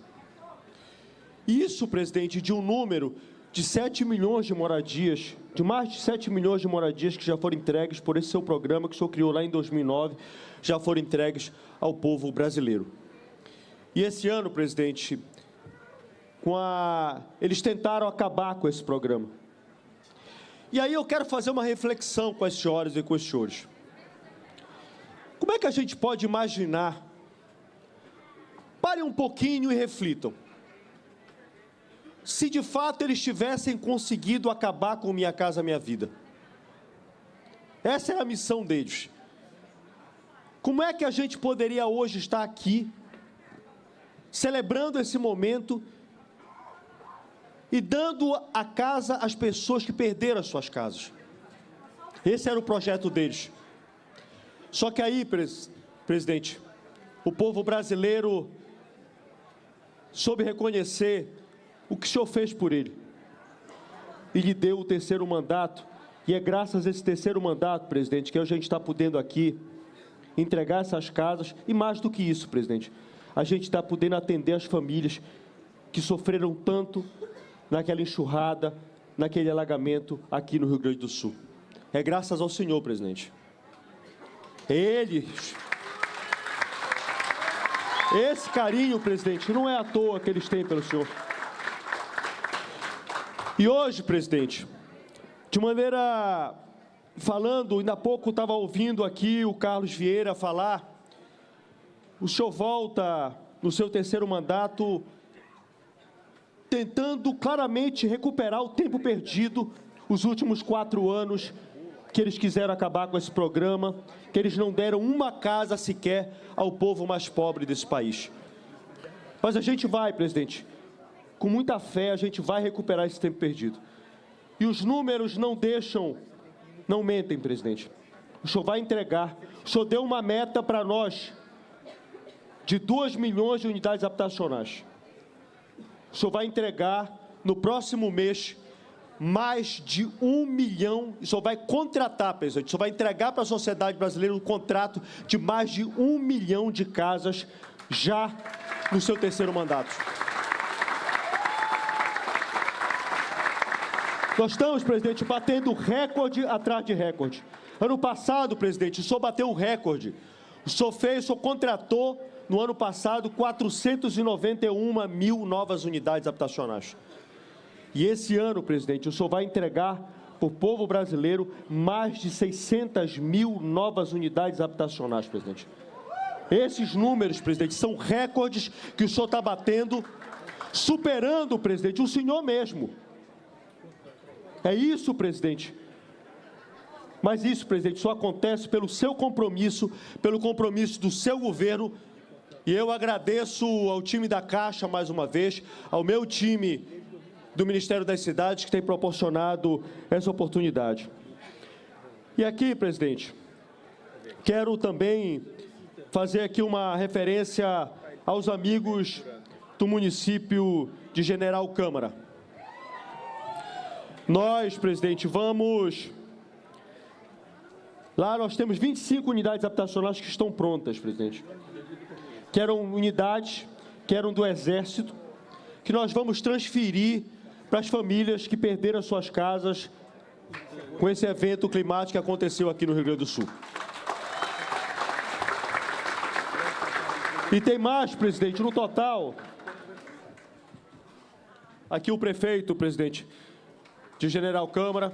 Isso, presidente, de um número de 7 milhões de moradias, de mais de 7 milhões de moradias que já foram entregues por esse seu programa que o senhor criou lá em 2009, já foram entregues ao povo brasileiro. E esse ano, presidente, eles tentaram acabar com esse programa. E aí eu quero fazer uma reflexão com as senhoras e com os senhores. Como é que a gente pode imaginar? Parem um pouquinho e reflitam. Se de fato eles tivessem conseguido acabar com Minha Casa Minha Vida. Essa é a missão deles. Como é que a gente poderia hoje estar aqui, celebrando esse momento e dando a casa às pessoas que perderam as suas casas? Esse era o projeto deles. Só que aí, presidente, o povo brasileiro soube reconhecer o que o senhor fez por ele. E lhe deu o terceiro mandato. E é graças a esse terceiro mandato, presidente, que a gente está podendo aqui entregar essas casas. E mais do que isso, presidente, a gente está podendo atender as famílias que sofreram tanto naquela enxurrada, naquele alagamento aqui no Rio Grande do Sul. É graças ao senhor, presidente. Esse carinho, presidente, não é à toa que eles têm pelo senhor. E hoje, presidente, de maneira, falando, ainda há pouco estava ouvindo aqui o Carlos Vieira falar, o senhor volta no seu terceiro mandato, tentando claramente recuperar o tempo perdido, os últimos 4 anos que eles quiseram acabar com esse programa, que eles não deram uma casa sequer ao povo mais pobre desse país. Mas a gente vai, presidente, com muita fé, a gente vai recuperar esse tempo perdido. E os números não mentem, presidente. O senhor vai entregar. O senhor deu uma meta para nós de 2 milhões de unidades habitacionais. O senhor vai entregar, no próximo mês, mais de 1 milhão. O senhor vai contratar, presidente. O senhor vai entregar para a sociedade brasileira um contrato de mais de 1 milhão de casas já no seu terceiro mandato. Nós estamos, presidente, batendo recorde atrás de recorde. Ano passado, presidente, o senhor bateu o recorde. O senhor contratou, no ano passado, 491 mil novas unidades habitacionais. E esse ano, presidente, o senhor vai entregar para o povo brasileiro mais de 600 mil novas unidades habitacionais, presidente. Esses números, presidente, são recordes que o senhor está batendo, superando, presidente, o senhor mesmo. É isso, presidente. Mas isso, presidente, só acontece pelo seu compromisso, pelo compromisso do seu governo. E eu agradeço ao time da Caixa, mais uma vez, ao meu time do Ministério das Cidades, que tem proporcionado essa oportunidade. E aqui, presidente, quero também fazer aqui uma referência aos amigos do município de General Câmara. Nós, presidente, vamos... Lá nós temos 25 unidades habitacionais que estão prontas, presidente. Que eram unidades, que eram do Exército, que nós vamos transferir para as famílias que perderam as suas casas com esse evento climático que aconteceu aqui no Rio Grande do Sul. E tem mais, presidente, no total... Aqui o prefeito, presidente, de General Câmara.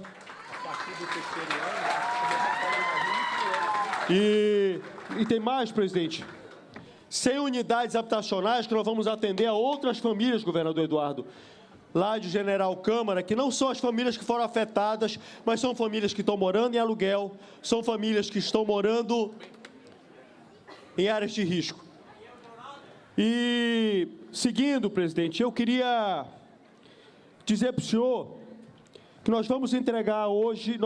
E tem mais, presidente. 100 unidades habitacionais que nós vamos atender a outras famílias, governador Eduardo, lá de General Câmara, que não são as famílias que foram afetadas, mas são famílias que estão morando em aluguel, são famílias que estão morando em áreas de risco. E, seguindo, presidente, eu queria dizer para o senhor que nós vamos entregar hoje,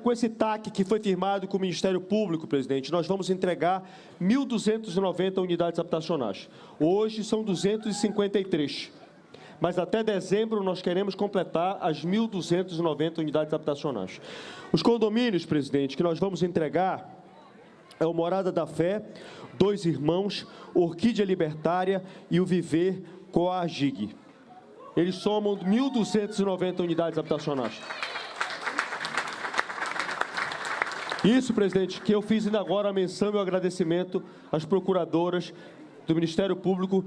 com esse TAC que foi firmado com o Ministério Público, presidente, nós vamos entregar 1.290 unidades habitacionais. Hoje são 253. Mas até dezembro nós queremos completar as 1.290 unidades habitacionais. Os condomínios, presidente, que nós vamos entregar é o Morada da Fé, Dois Irmãos, Orquídea Libertária e o Viver Coagig. Eles somam 1.290 unidades habitacionais. Isso, presidente, que eu fiz ainda agora a menção e o agradecimento às procuradoras do Ministério Público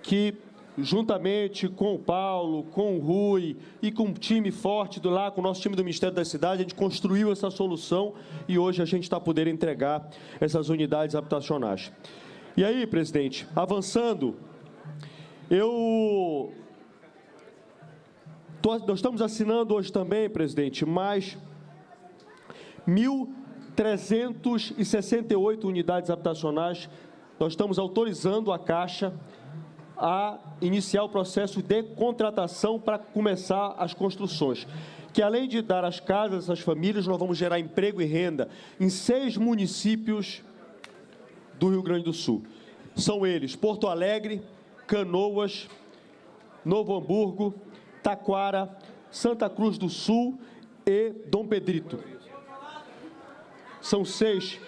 que, juntamente com o Paulo, com o Rui e com um time forte com o nosso time do Ministério da Cidade, a gente construiu essa solução e hoje a gente está podendo entregar essas unidades habitacionais. E aí, presidente, avançando, nós estamos assinando hoje também, presidente, mais 1.368 unidades habitacionais. Nós estamos autorizando a Caixa a iniciar o processo de contratação para começar as construções. Que além de dar as casas às famílias, nós vamos gerar emprego e renda em 6 municípios do Rio Grande do Sul. São eles Porto Alegre, Canoas, Novo Hamburgo, Taquara, Santa Cruz do Sul e Dom Pedrito. São 6.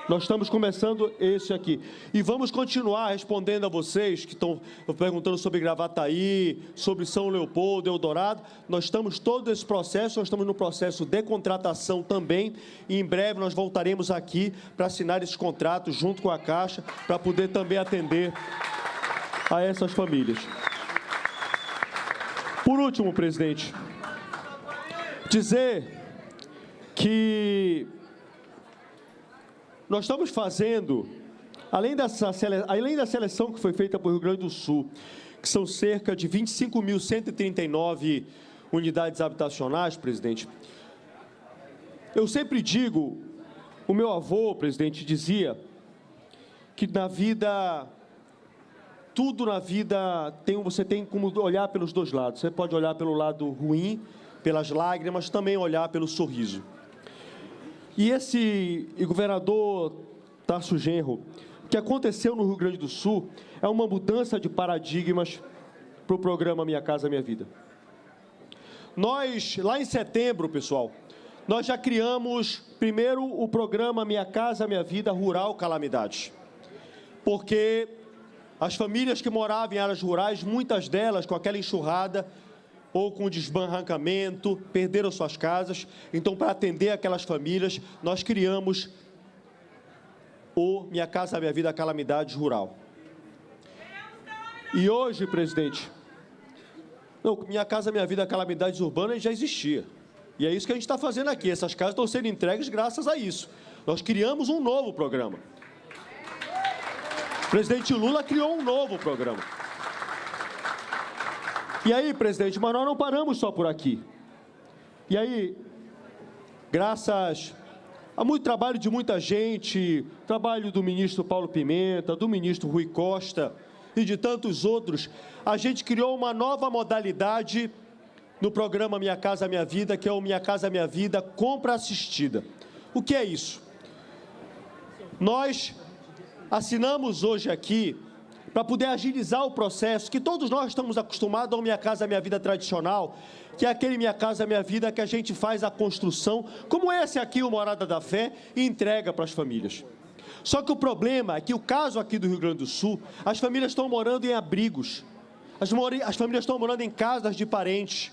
Nós estamos começando esse aqui. E vamos continuar respondendo a vocês que estão perguntando sobre Gravataí, sobre São Leopoldo, Eldorado. Nós estamos todo esse processo, nós estamos no processo de contratação também. E em breve nós voltaremos aqui para assinar esses contratos junto com a Caixa, para poder também atender a essas famílias. Por último, presidente, dizer que nós estamos fazendo, além da seleção que foi feita para o Rio Grande do Sul, que são cerca de 25.139 unidades habitacionais, presidente, eu sempre digo, o meu avô, presidente, dizia que na vida, tudo na vida, você tem como olhar pelos dois lados. Você pode olhar pelo lado ruim, pelas lágrimas, também olhar pelo sorriso. E governador Tarso Genro, o que aconteceu no Rio Grande do Sul é uma mudança de paradigmas para o programa Minha Casa Minha Vida. Nós, lá em setembro, pessoal, nós já criamos, primeiro, o programa Minha Casa Minha Vida Rural Calamidades. Porque as famílias que moravam em áreas rurais, muitas delas com aquela enxurrada, ou com desbarrancamento, perderam suas casas. Então, para atender aquelas famílias, nós criamos o Minha Casa Minha Vida Calamidades Rural. E hoje, presidente, Minha Casa Minha Vida Calamidades Urbanas já existia. E é isso que a gente está fazendo aqui. Essas casas estão sendo entregues graças a isso. Nós criamos um novo programa. O presidente Lula criou um novo programa. E aí, presidente, mas nós não paramos só por aqui. E aí, graças a muito trabalho de muita gente, trabalho do ministro Paulo Pimenta, do ministro Rui Costa e de tantos outros, a gente criou uma nova modalidade no programa Minha Casa Minha Vida, que é o Minha Casa Minha Vida Compra Assistida. O que é isso? Nós assinamos hoje aqui para poder agilizar o processo, que todos nós estamos acostumados ao Minha Casa Minha Vida tradicional, que é aquele Minha Casa Minha Vida que a gente faz a construção, como esse aqui, o Morada da Fé, e entrega para as famílias. Só que o problema é que o caso aqui do Rio Grande do Sul, as famílias estão morando em abrigos, as famílias estão morando em casas de parentes,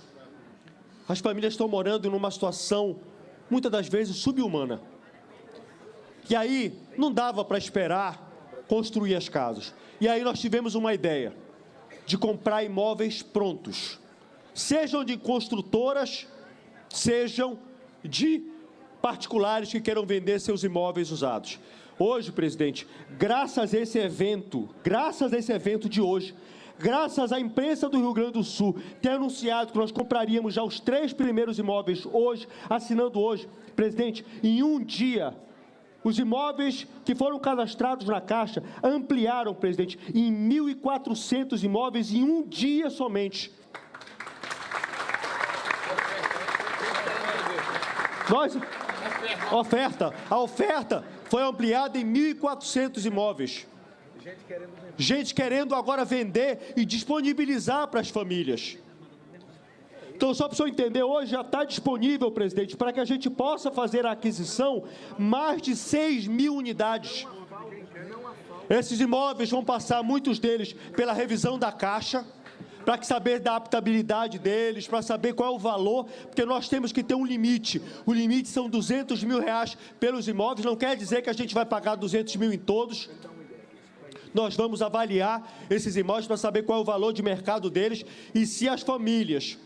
as famílias estão morando numa situação, muitas das vezes, subhumana. E aí, não dava para esperar construir as casas. E aí nós tivemos uma ideia de comprar imóveis prontos, sejam de construtoras, sejam de particulares que queiram vender seus imóveis usados. Hoje, presidente, graças a esse evento de hoje, graças à imprensa do Rio Grande do Sul ter anunciado que nós compraríamos já os 3 primeiros imóveis hoje, assinando hoje, presidente, em um dia, os imóveis que foram cadastrados na Caixa ampliaram, presidente, em 1.400 imóveis em um dia somente. A oferta foi ampliada em 1.400 imóveis. Gente querendo agora vender e disponibilizar para as famílias. Então, só para o senhor entender, hoje já está disponível, presidente, para que a gente possa fazer a aquisição, mais de 6.000 unidades. Esses imóveis vão passar, muitos deles, pela revisão da Caixa, para saber da adaptabilidade deles, para saber qual é o valor, porque nós temos que ter um limite. O limite são R$200 mil pelos imóveis, não quer dizer que a gente vai pagar 200 mil em todos. Nós vamos avaliar esses imóveis para saber qual é o valor de mercado deles e se as famílias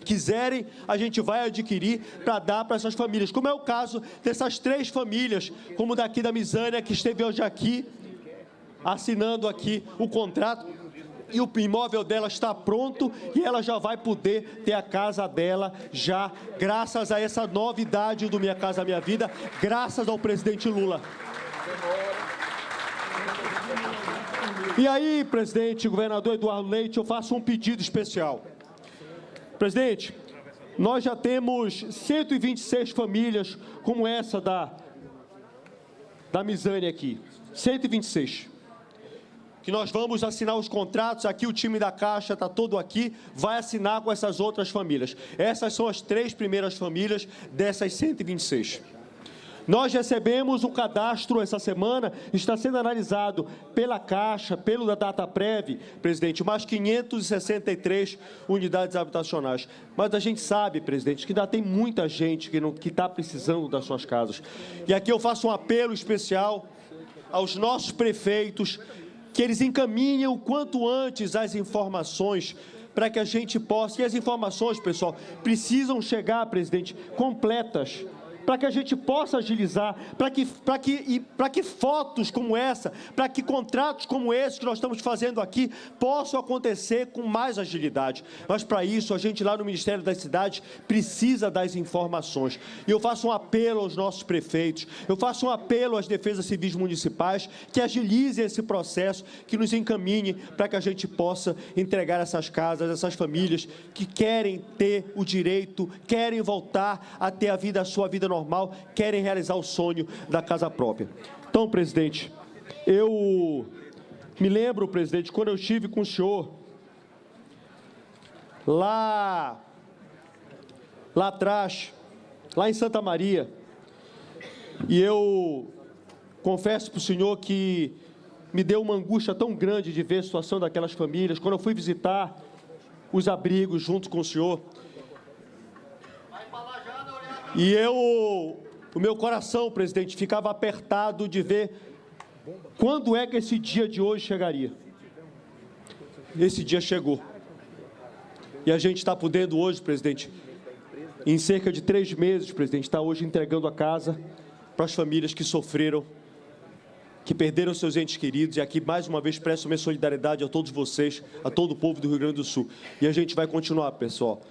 quiserem, a gente vai adquirir para dar para essas famílias, como é o caso dessas 3 famílias, como daqui da Misânia, que esteve hoje aqui, assinando aqui o contrato, e o imóvel dela está pronto, e ela já vai poder ter a casa dela já, graças a essa novidade do Minha Casa Minha Vida, graças ao presidente Lula. E aí, presidente, governador Eduardo Leite, eu faço um pedido especial. Presidente, nós já temos 126 famílias como essa da Misânia aqui, 126, que nós vamos assinar os contratos, aqui o time da Caixa está todo aqui, vai assinar com essas outras famílias. Essas são as 3 primeiras famílias dessas 126. Nós recebemos o cadastro essa semana, está sendo analisado pela Caixa, pelo da Dataprev, presidente, mais 563 unidades habitacionais. Mas a gente sabe, presidente, que ainda tem muita gente que está precisando das suas casas. E aqui eu faço um apelo especial aos nossos prefeitos, que eles encaminhem o quanto antes as informações para que a gente possa... E as informações, pessoal, precisam chegar, presidente, completas, para que a gente possa agilizar, para que fotos como essa, para que contratos como esse que nós estamos fazendo aqui possam acontecer com mais agilidade. Mas, para isso, a gente lá no Ministério das Cidades precisa das informações. E eu faço um apelo aos nossos prefeitos, eu faço um apelo às defesas civis municipais, que agilizem esse processo, que nos encaminhem para que a gente possa entregar essas casas, essas famílias que querem ter o direito, querem voltar a ter a sua vida normal, querem realizar o sonho da casa própria. Então, presidente, eu me lembro, presidente, quando eu estive com o senhor lá atrás, lá em Santa Maria, e eu confesso para o senhor que me deu uma angústia tão grande de ver a situação daquelas famílias, quando eu fui visitar os abrigos junto com o senhor. E o meu coração, presidente, ficava apertado de ver quando é que esse dia de hoje chegaria. Esse dia chegou. E a gente está podendo hoje, presidente, em cerca de 3 meses, presidente, está hoje entregando a casa para as famílias que sofreram, que perderam seus entes queridos. E aqui, mais uma vez, presto minha solidariedade a todos vocês, a todo o povo do Rio Grande do Sul. E a gente vai continuar, pessoal,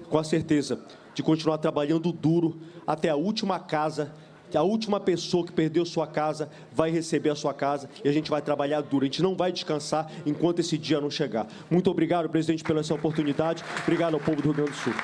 com a certeza de continuar trabalhando duro até a última casa, que a última pessoa que perdeu sua casa vai receber a sua casa, e a gente vai trabalhar duro, a gente não vai descansar enquanto esse dia não chegar. Muito obrigado, presidente, pela essa oportunidade, obrigado ao povo do Rio Grande do Sul.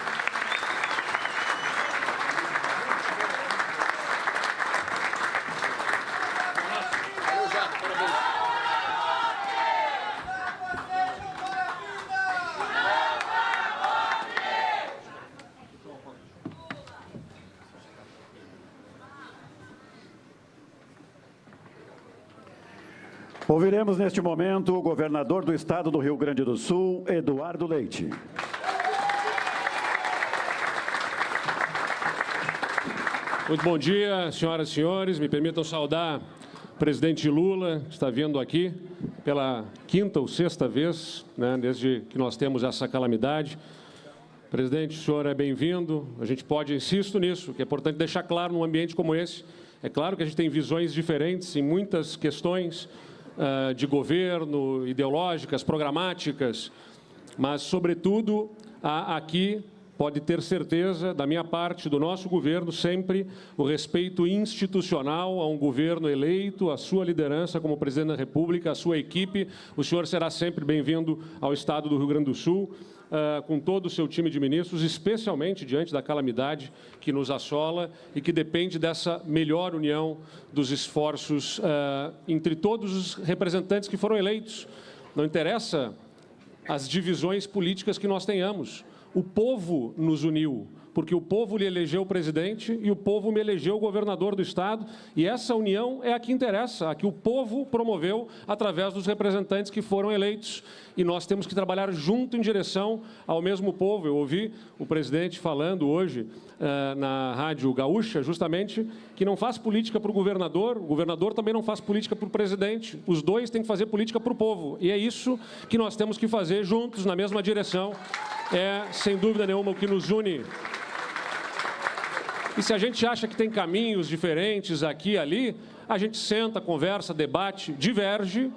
Ouviremos neste momento o governador do Estado do Rio Grande do Sul, Eduardo Leite. Muito bom dia, senhoras e senhores. Me permitam saudar o presidente Lula, que está vindo aqui pela 5ª ou 6ª vez, né, desde que nós temos essa calamidade. Presidente, o senhor é bem-vindo. A gente pode, insisto nisso, que é importante deixar claro num ambiente como esse. É claro que a gente tem visões diferentes em muitas questões de governo, ideológicas, programáticas, mas, sobretudo, aqui pode ter certeza, da minha parte, do nosso governo, sempre o respeito institucional a um governo eleito, a sua liderança como presidente da República, a sua equipe. O senhor será sempre bem-vindo ao Estado do Rio Grande do Sul, com todo o seu time de ministros, especialmente diante da calamidade que nos assola e que depende dessa melhor união dos esforços entre todos os representantes que foram eleitos. Não interessa as divisões políticas que nós tenhamos. O povo nos uniu, porque o povo lhe elegeu o presidente e o povo me elegeu o governador do Estado, e essa união é a que interessa, a que o povo promoveu através dos representantes que foram eleitos. E nós temos que trabalhar junto em direção ao mesmo povo. Eu ouvi o presidente falando hoje na Rádio Gaúcha, justamente, que não faz política para o governador também não faz política para o presidente. Os dois têm que fazer política para o povo, e é isso que nós temos que fazer juntos, na mesma direção. É, sem dúvida nenhuma, o que nos une. E se a gente acha que tem caminhos diferentes aqui e ali, a gente senta, conversa, debate, diverge.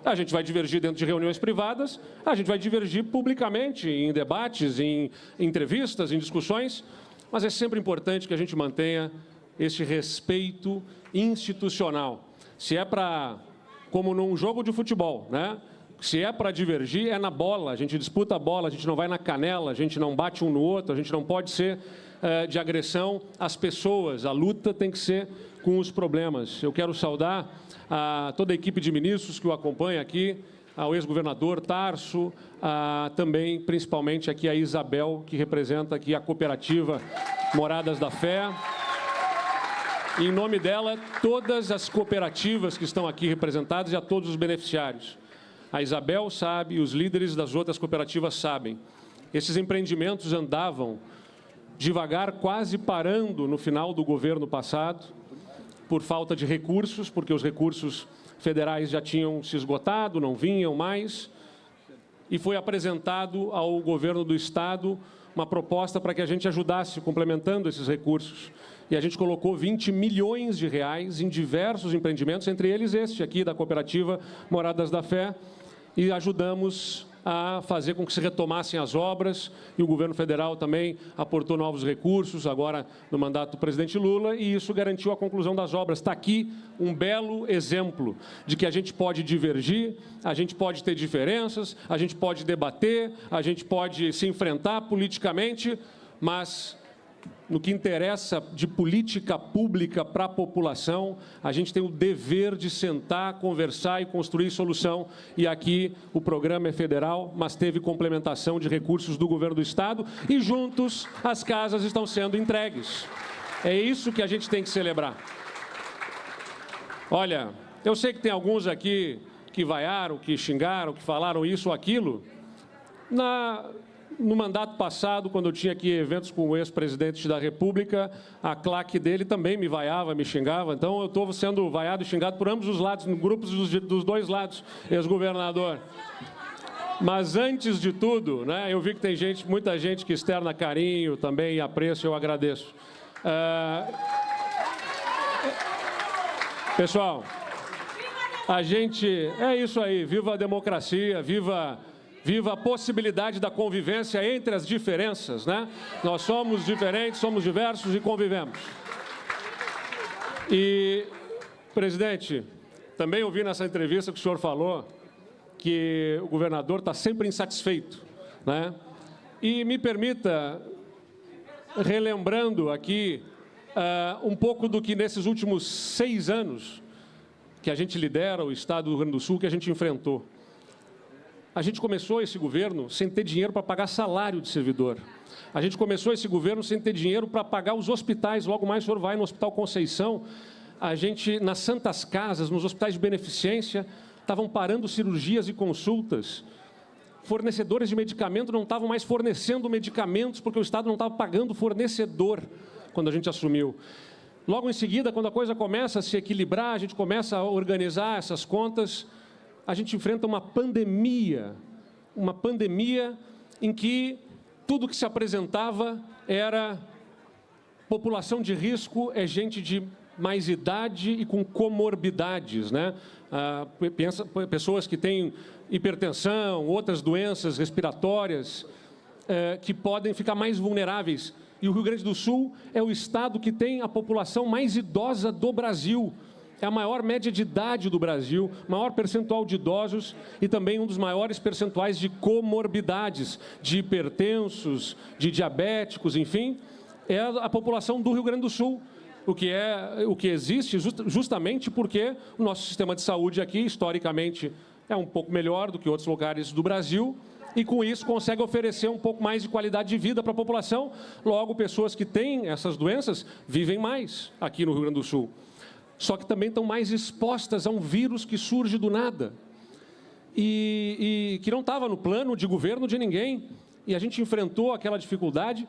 A gente vai divergir dentro de reuniões privadas, a gente vai divergir publicamente, em debates, em entrevistas, em discussões, mas é sempre importante que a gente mantenha esse respeito institucional. Se é para, como num jogo de futebol, né? Se é para divergir, é na bola, a gente disputa a bola, a gente não vai na canela, a gente não bate um no outro, a gente não pode ser de agressão às pessoas, a luta tem que ser com os problemas. Eu quero saudar a toda a equipe de ministros que o acompanha aqui, ao ex-governador Tarso, também, principalmente, aqui a Isabel, que representa aqui a cooperativa Moradas da Fé. E, em nome dela, todas as cooperativas que estão aqui representadas e a todos os beneficiários. A Isabel sabe, e os líderes das outras cooperativas sabem. Esses empreendimentos andavam devagar, quase parando no final do governo passado, por falta de recursos, porque os recursos federais já tinham se esgotado, não vinham mais, e foi apresentado ao governo do Estado uma proposta para que a gente ajudasse, complementando esses recursos. E a gente colocou 20 milhões de reais em diversos empreendimentos, entre eles este aqui da cooperativa Moradas da Fé, e ajudamos a fazer com que se retomassem as obras, e o governo federal também aportou novos recursos, agora no mandato do presidente Lula, e isso garantiu a conclusão das obras. Está aqui um belo exemplo de que a gente pode divergir, a gente pode ter diferenças, a gente pode debater, a gente pode se enfrentar politicamente, mas no que interessa de política pública para a população, a gente tem o dever de sentar, conversar e construir solução. E aqui o programa é federal, mas teve complementação de recursos do governo do Estado e juntos as casas estão sendo entregues. É isso que a gente tem que celebrar. Olha, eu sei que tem alguns aqui que vaiaram, que xingaram, que falaram isso ou aquilo. No mandato passado, quando eu tinha aqui eventos com o ex-presidente da República, a claque dele também me vaiava, me xingava. Então, eu estou sendo vaiado e xingado por ambos os lados, em grupos dos dois lados, ex-governador. Mas, antes de tudo, né, eu vi que tem muita gente que externa carinho também e apreço, eu agradeço. Pessoal, a gente... É isso aí, viva a democracia, viva a possibilidade da convivência entre as diferenças, né? Nós somos diferentes, somos diversos e convivemos. E, presidente, também ouvi nessa entrevista que o senhor falou que o governador está sempre insatisfeito, né? E me permita, relembrando aqui um pouco do que nesses últimos 6 anos que a gente lidera o Estado do Rio Grande do Sul, que a gente enfrentou. A gente começou esse governo sem ter dinheiro para pagar salário de servidor. A gente começou esse governo sem ter dinheiro para pagar os hospitais. Logo mais o senhor vai no Hospital Conceição. A gente, nas Santas Casas, nos hospitais de beneficência, estavam parando cirurgias e consultas. Fornecedores de medicamento não estavam mais fornecendo medicamentos porque o Estado não estava pagando o fornecedor quando a gente assumiu. Logo em seguida, quando a coisa começa a se equilibrar, a gente começa a organizar essas contas, a gente enfrenta uma pandemia em que tudo que se apresentava era população de risco, é gente de mais idade e com comorbidades, né? Pessoas que têm hipertensão, outras doenças respiratórias, que podem ficar mais vulneráveis. E o Rio Grande do Sul é o estado que tem a população mais idosa do Brasil. É a maior média de idade do Brasil, maior percentual de idosos e também um dos maiores percentuais de comorbidades, de hipertensos, de diabéticos, enfim, é a população do Rio Grande do Sul. O que existe justamente porque o nosso sistema de saúde aqui, historicamente, é um pouco melhor do que outros lugares do Brasil e, com isso, consegue oferecer um pouco mais de qualidade de vida para a população. Logo, pessoas que têm essas doenças vivem mais aqui no Rio Grande do Sul. Só que também estão mais expostas a um vírus que surge do nada e que não estava no plano de governo de ninguém. E a gente enfrentou aquela dificuldade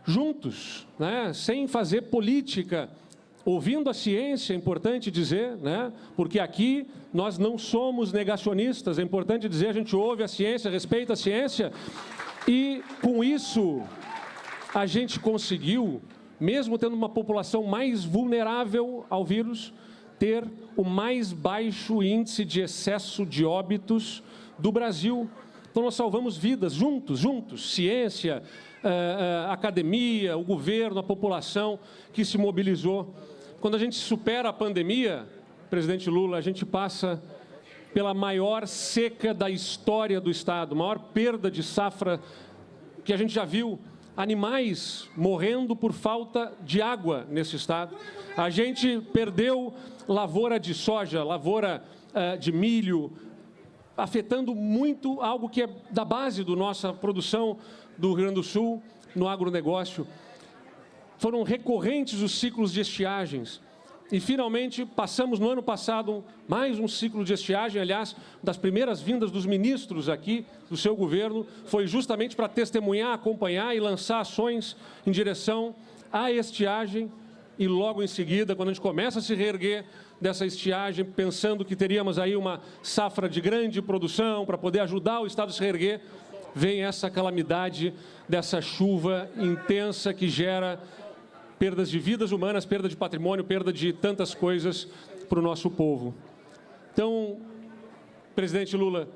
juntos, né, sem fazer política, ouvindo a ciência, é importante dizer, né, porque aqui nós não somos negacionistas, é importante dizer, a gente ouve a ciência, respeita a ciência, e com isso a gente conseguiu, mesmo tendo uma população mais vulnerável ao vírus, ter o mais baixo índice de excesso de óbitos do Brasil. Então nós salvamos vidas juntos, ciência, academia, o governo, a população que se mobilizou. Quando a gente supera a pandemia, presidente Lula, a gente passa pela maior seca da história do Estado, maior perda de safra que a gente já viu, animais morrendo por falta de água nesse Estado. A gente perdeu lavoura de soja, lavoura de milho, afetando muito algo que é da base da nossa produção do Rio Grande do Sul, no agronegócio. Foram recorrentes os ciclos de estiagens. E, finalmente, passamos no ano passado mais um ciclo de estiagem. Aliás, das primeiras vindas dos ministros aqui do seu governo foi justamente para testemunhar, acompanhar e lançar ações em direção à estiagem. E, logo em seguida, quando a gente começa a se reerguer dessa estiagem, pensando que teríamos aí uma safra de grande produção para poder ajudar o Estado a se reerguer, vem essa calamidade dessa chuva intensa que gera perdas de vidas humanas, perda de patrimônio, perda de tantas coisas para o nosso povo. Então, presidente Lula,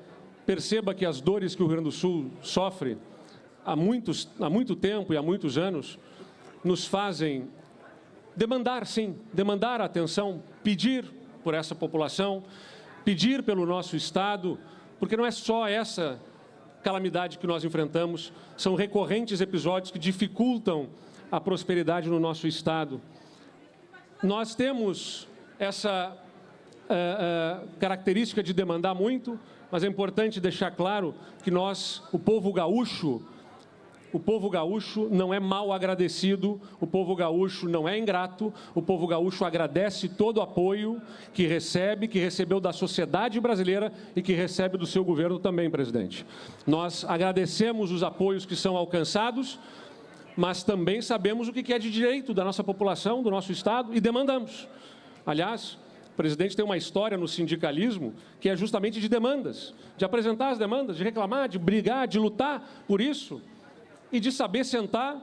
perceba que as dores que o Rio Grande do Sul sofre há muito tempo e há muitos anos nos fazem demandar, sim, demandar a atenção, pedir por essa população, pedir pelo nosso Estado, porque não é só essa calamidade que nós enfrentamos, são recorrentes episódios que dificultam a prosperidade no nosso Estado. Nós temos essa característica de demandar muito, mas é importante deixar claro que nós, o povo gaúcho não é mal agradecido, o povo gaúcho não é ingrato, o povo gaúcho agradece todo o apoio que recebeu da sociedade brasileira e que recebe do seu governo também, presidente. Nós agradecemos os apoios que são alcançados, mas também sabemos o que é de direito da nossa população, do nosso Estado, e demandamos. Aliás, o presidente tem uma história no sindicalismo que é justamente de demandas, de apresentar as demandas, de reclamar, de brigar, de lutar por isso, e de saber sentar,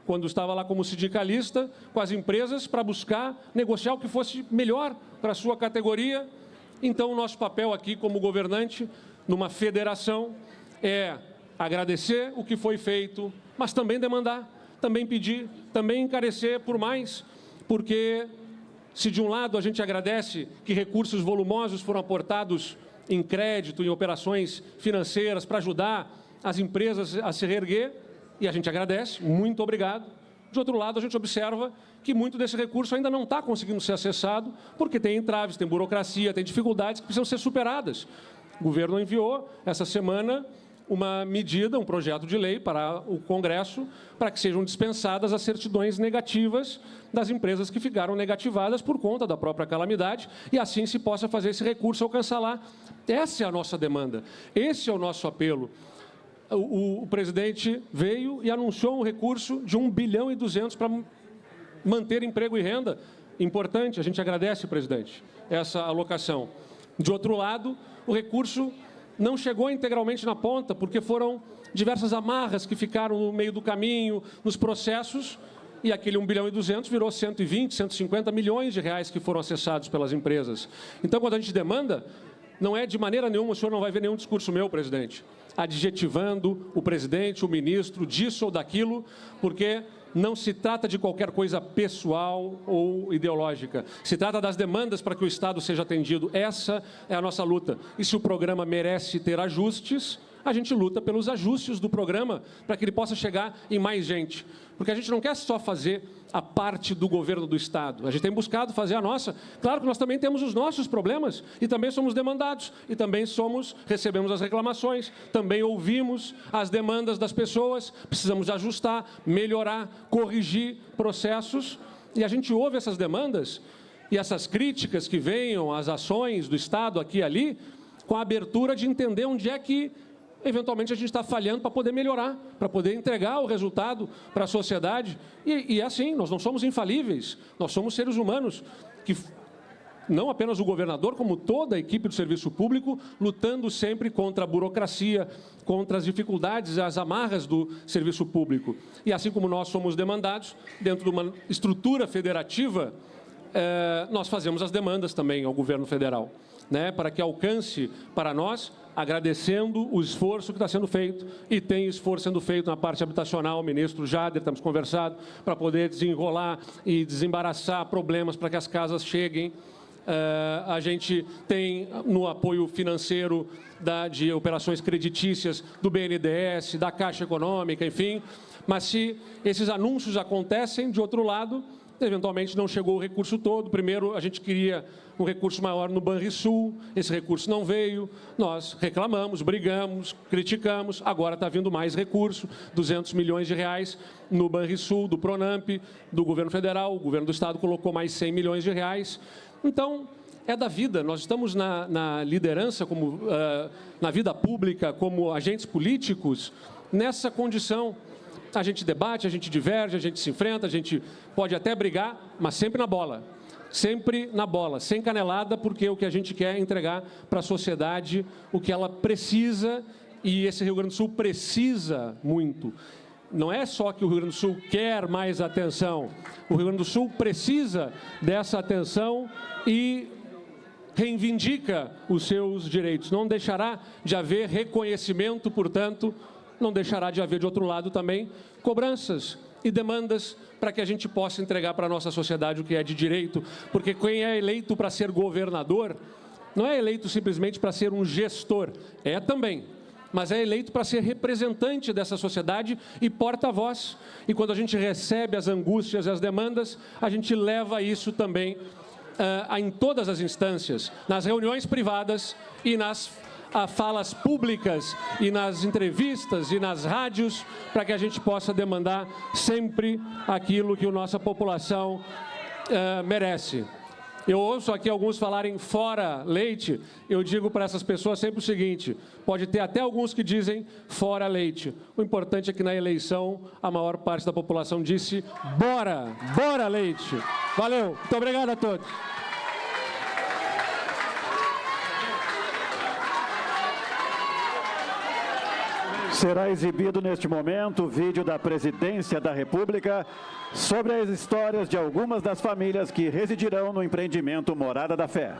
quando estava lá como sindicalista, com as empresas para buscar negociar o que fosse melhor para a sua categoria. Então, o nosso papel aqui como governante, numa federação, é agradecer o que foi feito, mas também demandar, também pedir, também encarecer por mais, porque se de um lado a gente agradece que recursos volumosos foram aportados em crédito, em operações financeiras para ajudar as empresas a se reerguer, e a gente agradece, muito obrigado. De outro lado, a gente observa que muito desse recurso ainda não está conseguindo ser acessado, porque tem entraves, tem burocracia, tem dificuldades que precisam ser superadas. O governo enviou, essa semana, uma medida, um projeto de lei para o Congresso, para que sejam dispensadas as certidões negativas das empresas que ficaram negativadas por conta da própria calamidade, e assim se possa fazer esse recurso ao cancelar. Essa é a nossa demanda, esse é o nosso apelo. O presidente veio e anunciou um recurso de 1,2 bilhão para manter emprego e renda. Importante, a gente agradece, presidente, essa alocação. De outro lado, o recurso não chegou integralmente na ponta, porque foram diversas amarras que ficaram no meio do caminho, nos processos, e aquele 1,2 bilhão virou 120, 150 milhões de reais que foram acessados pelas empresas. Então, quando a gente demanda, não é de maneira nenhuma, o senhor não vai ver nenhum discurso meu, presidente, adjetivando o presidente, o ministro, disso ou daquilo, porque não se trata de qualquer coisa pessoal ou ideológica. Se trata das demandas para que o Estado seja atendido. Essa é a nossa luta. E se o programa merece ter ajustes, a gente luta pelos ajustes do programa para que ele possa chegar em mais gente. Porque a gente não quer só fazer a parte do governo do Estado. A gente tem buscado fazer a nossa. Claro que nós também temos os nossos problemas e também somos demandados. E também recebemos as reclamações, também ouvimos as demandas das pessoas. Precisamos ajustar, melhorar, corrigir processos. E a gente ouve essas demandas e essas críticas que venham às ações do Estado aqui e ali, com a abertura de entender onde é que eventualmente a gente está falhando para poder melhorar, para poder entregar o resultado para a sociedade. E é assim, nós não somos infalíveis, nós somos seres humanos, que não apenas o governador, como toda a equipe do serviço público, lutando sempre contra a burocracia, contra as dificuldades, as amarras do serviço público. E assim como nós somos demandados, dentro de uma estrutura federativa, nós fazemos as demandas também ao governo federal, né, para que alcance para nós, agradecendo o esforço que está sendo feito, e tem esforço sendo feito na parte habitacional. O ministro Jader, estamos conversando, para poder desenrolar e desembaraçar problemas para que as casas cheguem. A gente tem no apoio financeiro de operações creditícias do BNDES, da Caixa Econômica, enfim. Mas se esses anúncios acontecem, de outro lado, eventualmente não chegou o recurso todo. Primeiro, a gente queria um recurso maior no Banrisul, esse recurso não veio, nós reclamamos, brigamos, criticamos, agora está vindo mais recurso, 200 milhões de reais no Banrisul, do Pronamp, do governo federal, o governo do Estado colocou mais 100 milhões de reais. Então, é da vida, nós estamos na liderança, na vida pública, como agentes políticos, nessa condição. A gente debate, a gente diverge, a gente se enfrenta, a gente pode até brigar, mas sempre na bola, sem canelada, porque o que a gente quer é entregar para a sociedade o que ela precisa, e esse Rio Grande do Sul precisa muito. Não é só que o Rio Grande do Sul quer mais atenção, o Rio Grande do Sul precisa dessa atenção e reivindica os seus direitos. Não deixará de haver reconhecimento, portanto, não deixará de haver, de outro lado, também cobranças e demandas para que a gente possa entregar para a nossa sociedade o que é de direito, porque quem é eleito para ser governador não é eleito simplesmente para ser um gestor, é também, mas é eleito para ser representante dessa sociedade e porta-voz. E quando a gente recebe as angústias e as demandas, a gente leva isso também em todas as instâncias, nas reuniões privadas e nas falas públicas e nas entrevistas e nas rádios, para que a gente possa demandar sempre aquilo que a nossa população merece. Eu ouço aqui alguns falarem fora Leite, eu digo para essas pessoas sempre o seguinte: pode ter até alguns que dizem fora Leite. O importante é que na eleição a maior parte da população disse bora, bora Leite. Valeu, muito obrigado a todos. Será exibido neste momento o vídeo da Presidência da República sobre as histórias de algumas das famílias que residirão no empreendimento Morada da Fé.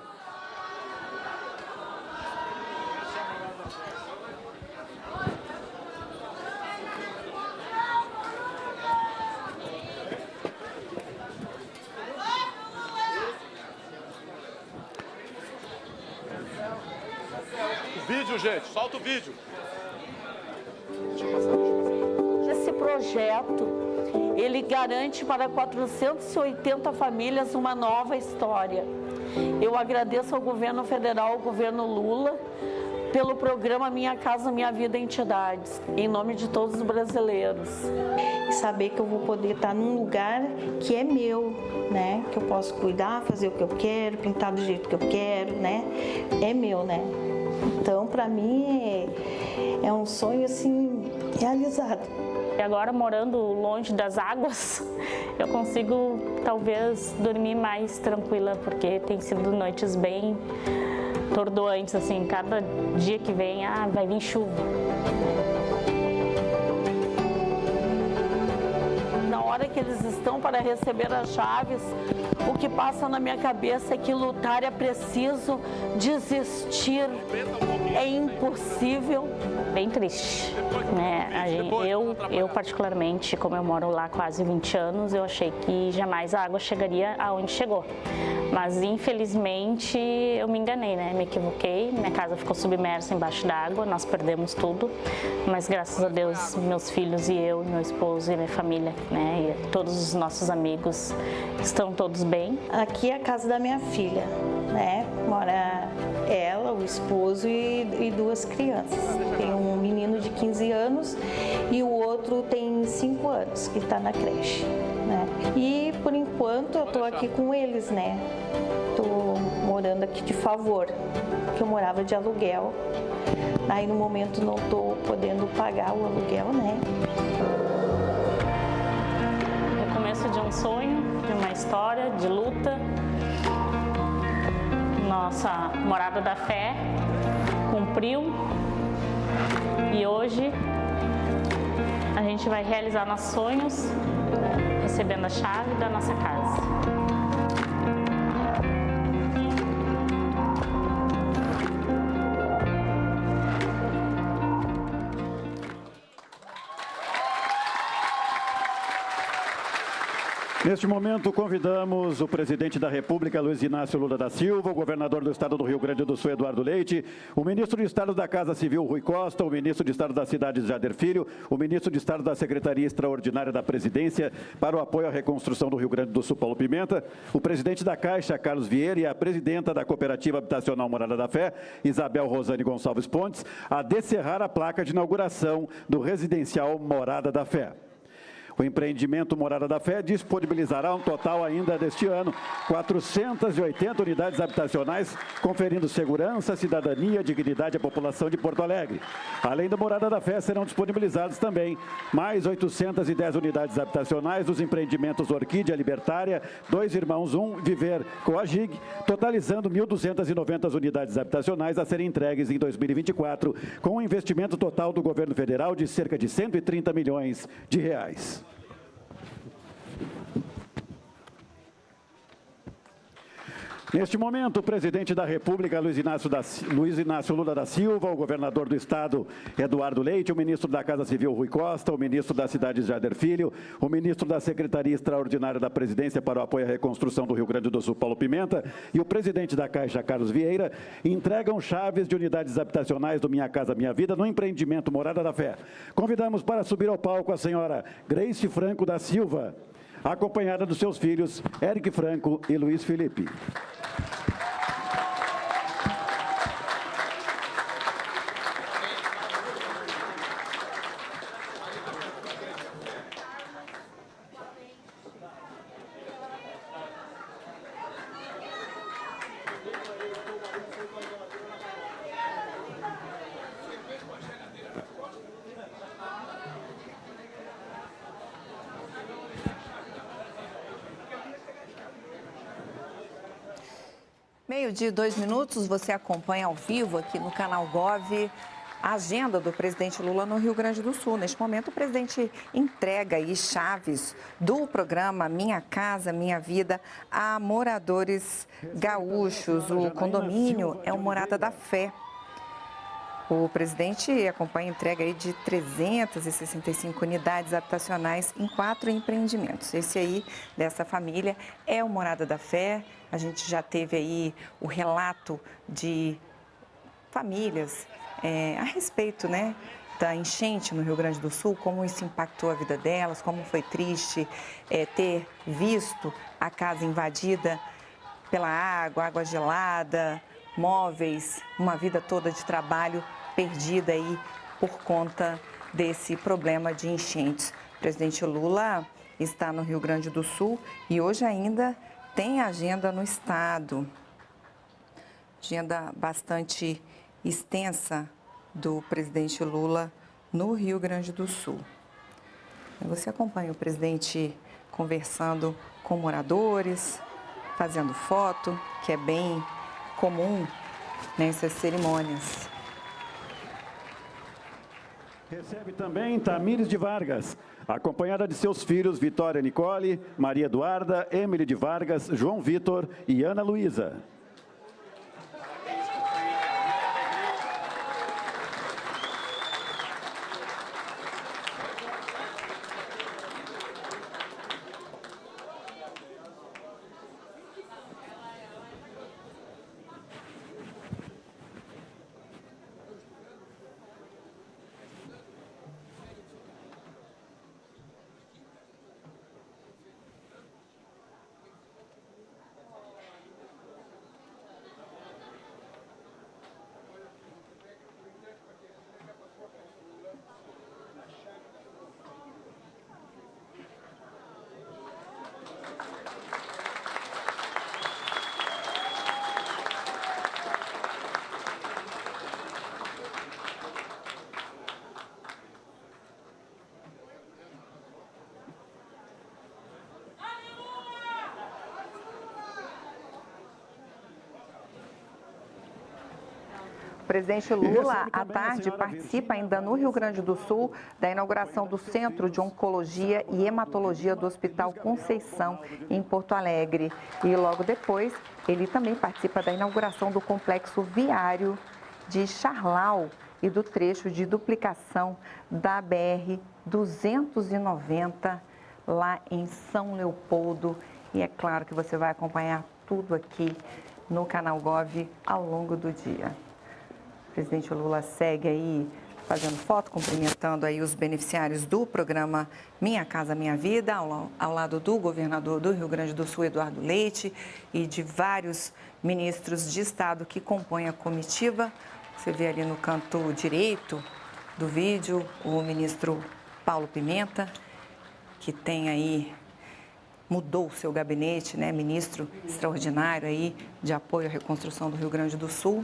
O vídeo, gente, solta o vídeo. Esse projeto, ele garante para 480 famílias uma nova história. Eu agradeço ao governo federal, ao governo Lula, pelo programa Minha Casa Minha Vida Entidades, em nome de todos os brasileiros. E saber que eu vou poder estar num lugar que é meu, né? Que eu posso cuidar, fazer o que eu quero, pintar do jeito que eu quero, né? É meu, né? Então, para mim, é um sonho, assim, realizado. E agora, morando longe das águas, eu consigo, talvez, dormir mais tranquila, porque tem sido noites bem atordoantes, assim, cada dia que vem, vai vir chuva. Na hora que eles estão para receber as chaves, o que passa na minha cabeça é que lutar é preciso, desistir é impossível. Bem triste, né? Eu particularmente, como eu moro lá há quase 20 anos, eu achei que jamais a água chegaria aonde chegou. Mas, infelizmente, eu me enganei, né? Me equivoquei, minha casa ficou submersa embaixo d'água, nós perdemos tudo. Mas, graças a Deus, meus filhos e eu, meu esposo e minha família, né? E todos os nossos amigos estão todos bem. Aqui é a casa da minha filha, né? Mora ela, o esposo e duas crianças. Tem um menino de 15 anos e o outro tem 5 anos, que está na creche, né? E, por enquanto, eu estou aqui com eles, né? Estou morando aqui de favor, porque eu morava de aluguel. Aí, no momento, não estou podendo pagar o aluguel, né? O começo de um sonho, de uma história, de luta. Nossa morada da fé cumpriu e hoje a gente vai realizar nossos sonhos recebendo a chave da nossa casa. Neste momento, convidamos o presidente da República, Luiz Inácio Lula da Silva, o governador do estado do Rio Grande do Sul, Eduardo Leite, o ministro de Estado da Casa Civil, Rui Costa, o ministro de Estado da Cidade, Jader Filho, o ministro de Estado da Secretaria Extraordinária da Presidência para o apoio à reconstrução do Rio Grande do Sul, Paulo Pimenta, o presidente da Caixa, Carlos Vieira, e a presidenta da Cooperativa Habitacional Morada da Fé, Isabel Rosane Gonçalves Pontes, a descerrar a placa de inauguração do residencial Morada da Fé. O empreendimento Morada da Fé disponibilizará um total ainda deste ano 480 unidades habitacionais, conferindo segurança, cidadania e dignidade à população de Porto Alegre. Além da Morada da Fé, serão disponibilizados também mais 810 unidades habitacionais dos empreendimentos Orquídea Libertária, Dois Irmãos 1, Viver Coagig, totalizando 1.290 unidades habitacionais a serem entregues em 2024, com um investimento total do governo federal de cerca de 130 milhões de reais. Neste momento, o presidente da República, Luiz Inácio Lula da Silva, o governador do estado, Eduardo Leite, o ministro da Casa Civil, Rui Costa, o ministro da Cidade, Jader Filho, o ministro da Secretaria Extraordinária da Presidência para o apoio à reconstrução do Rio Grande do Sul, Paulo Pimenta, e o presidente da Caixa, Carlos Vieira, entregam chaves de unidades habitacionais do Minha Casa Minha Vida no empreendimento Morada da Fé. Convidamos para subir ao palco a senhora Grace Franco da Silva, acompanhada dos seus filhos, Eric Franco e Luiz Felipe. Meio-dia e 2 minutos, você acompanha ao vivo aqui no canal Gov a agenda do presidente Lula no Rio Grande do Sul. Neste momento, o presidente entrega aí chaves do programa Minha Casa Minha Vida a moradores gaúchos. O condomínio é o Morada da Fé. O presidente acompanha a entrega aí de 365 unidades habitacionais em 4 empreendimentos. Esse aí, dessa família, é o Morada da Fé. A gente já teve aí o relato de famílias a respeito, né, da enchente no Rio Grande do Sul, como isso impactou a vida delas, como foi triste ter visto a casa invadida pela água gelada, móveis, uma vida toda de trabalho perdida aí por conta desse problema de enchentes. O presidente Lula está no Rio Grande do Sul e hoje ainda tem agenda no estado. Agenda bastante extensa do presidente Lula no Rio Grande do Sul. Você acompanha o presidente conversando com moradores, fazendo foto, que é bem comum nessas cerimônias. Recebe também Tamires de Vargas, acompanhada de seus filhos Vitória Nicole, Maria Eduarda, Emily de Vargas, João Vitor e Ana Luísa. O presidente Lula, à tarde, participa ainda no Rio Grande do Sul da inauguração do Centro de Oncologia e Hematologia do Hospital Conceição, em Porto Alegre. E logo depois, ele também participa da inauguração do complexo viário de Charlau e do trecho de duplicação da BR-290, lá em São Leopoldo. E é claro que você vai acompanhar tudo aqui no Canal Gov ao longo do dia. O presidente Lula segue aí fazendo foto, cumprimentando aí os beneficiários do programa Minha Casa Minha Vida, ao lado do governador do Rio Grande do Sul, Eduardo Leite, e de vários ministros de Estado que compõem a comitiva. Você vê ali no canto direito do vídeo o ministro Paulo Pimenta, que tem aí, mudou o seu gabinete, né? Ministro extraordinário aí de apoio à reconstrução do Rio Grande do Sul.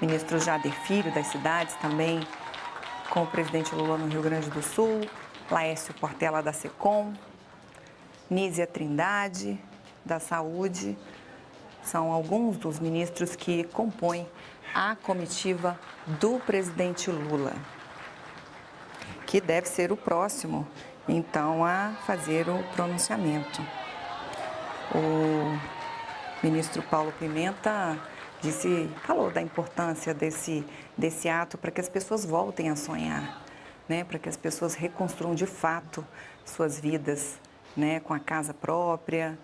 Ministro Jader Filho, das cidades, também com o presidente Lula no Rio Grande do Sul, Laércio Portela, da SECOM, Nízia Trindade, da Saúde, são alguns dos ministros que compõem a comitiva do presidente Lula, que deve ser o próximo, então, a fazer o pronunciamento. O ministro Paulo Pimenta falou da importância desse ato para que as pessoas voltem a sonhar, né? Para que as pessoas reconstruam de fato suas vidas, né? Com a casa própria,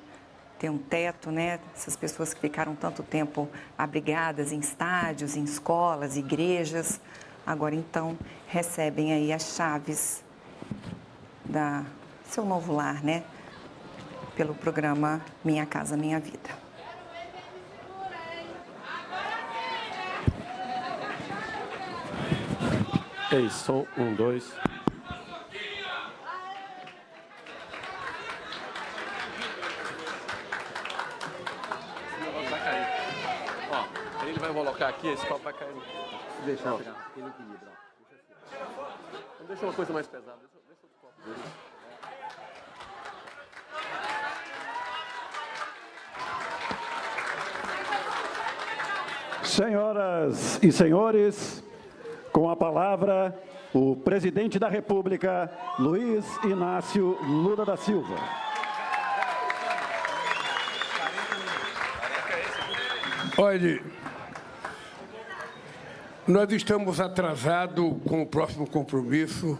ter um teto, né? Essas pessoas que ficaram tanto tempo abrigadas em estádios, em escolas, igrejas, agora então recebem aí as chaves da seu novo lar, né? Pelo programa Minha Casa Minha Vida. É isso, som, 1, 2. Vai cair. Ó, ele vai colocar aqui, esse copo vai cair. Deixa eu pegar aquele equilíbrio. Não deixa uma coisa mais pesada, deixa outro copo dele. Senhoras e senhores, com a palavra, o presidente da República, Luiz Inácio Lula da Silva. Olhe, nós estamos atrasados com o próximo compromisso,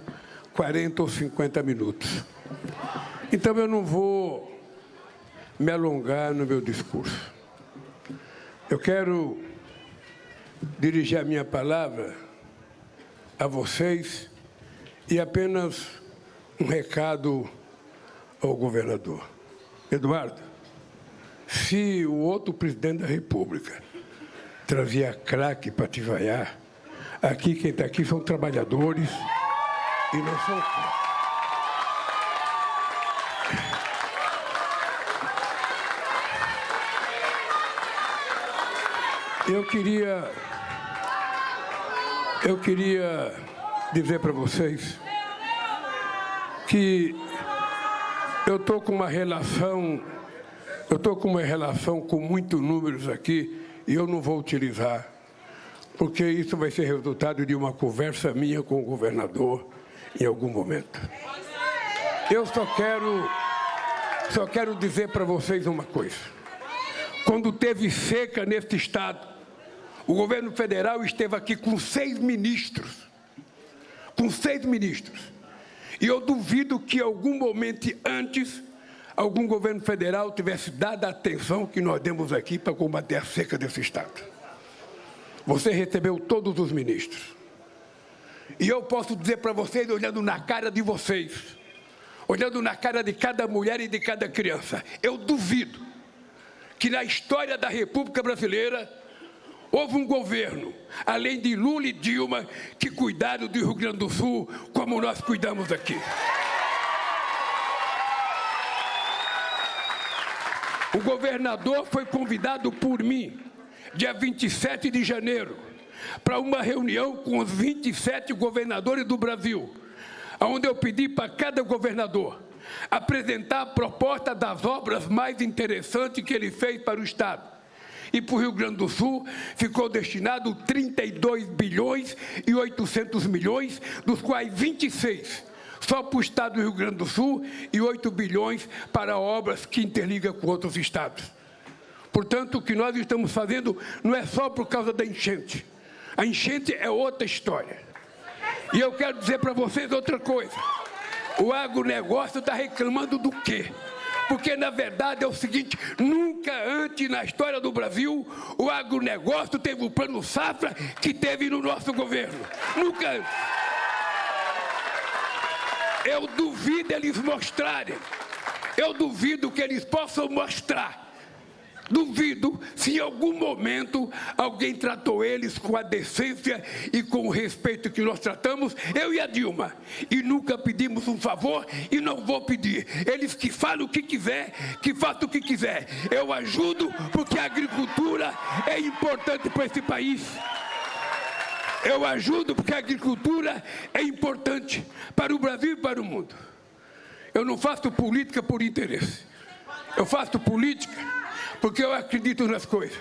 40 ou 50 minutos. Então, eu não vou me alongar no meu discurso. Eu quero dirigir a minha palavra a vocês e apenas um recado ao governador. Eduardo, se o outro presidente da República trazia craque para te vaiar. Aqui, quem está aqui são trabalhadores e não são... Eu queria dizer para vocês que eu estou com uma relação com muitos números aqui e eu não vou utilizar, porque isso vai ser resultado de uma conversa minha com o governador em algum momento. Eu só quero dizer para vocês uma coisa. Quando teve seca neste estado, o governo federal esteve aqui com 6 ministros. Com 6 ministros. E eu duvido que em algum momento antes, algum governo federal tivesse dado a atenção que nós demos aqui para combater a seca desse estado. Você recebeu todos os ministros. E eu posso dizer para vocês, olhando na cara de vocês, olhando na cara de cada mulher e de cada criança, eu duvido que na história da República Brasileira houve um governo, além de Lula e Dilma, que cuidaram do Rio Grande do Sul como nós cuidamos aqui. O governador foi convidado por mim, dia 27 de janeiro, para uma reunião com os 27 governadores do Brasil, onde eu pedi para cada governador apresentar a proposta das obras mais interessantes que ele fez para o estado. E para o Rio Grande do Sul ficou destinado 32 bilhões e 800 milhões, dos quais 26 só para o estado do Rio Grande do Sul e 8 bilhões para obras que interligam com outros estados. Portanto, o que nós estamos fazendo não é só por causa da enchente. A enchente é outra história. E eu quero dizer para vocês outra coisa. O agronegócio está reclamando do quê? Porque, na verdade, é o seguinte, nunca antes na história do Brasil o agronegócio teve o plano safra que teve no nosso governo. Nunca antes. Eu duvido eles mostrarem. Eu duvido que eles possam mostrar. Duvido se em algum momento alguém tratou eles com a decência e com o respeito que nós tratamos, eu e a Dilma. E nunca pedimos um favor e não vou pedir. Eles que falam o que quiser, que façam o que quiser. Eu ajudo porque a agricultura é importante para esse país. Eu ajudo porque a agricultura é importante para o Brasil e para o mundo. Eu não faço política por interesse. Eu faço política porque eu acredito nas coisas.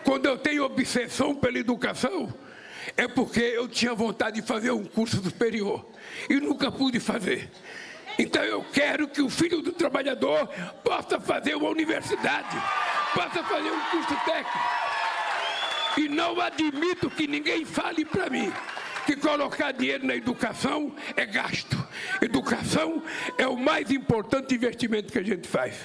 Quando eu tenho obsessão pela educação, é porque eu tinha vontade de fazer um curso superior e nunca pude fazer. Então eu quero que o filho do trabalhador possa fazer uma universidade, possa fazer um curso técnico. E não admito que ninguém fale para mim que colocar dinheiro na educação é gasto. Educação é o mais importante investimento que a gente faz.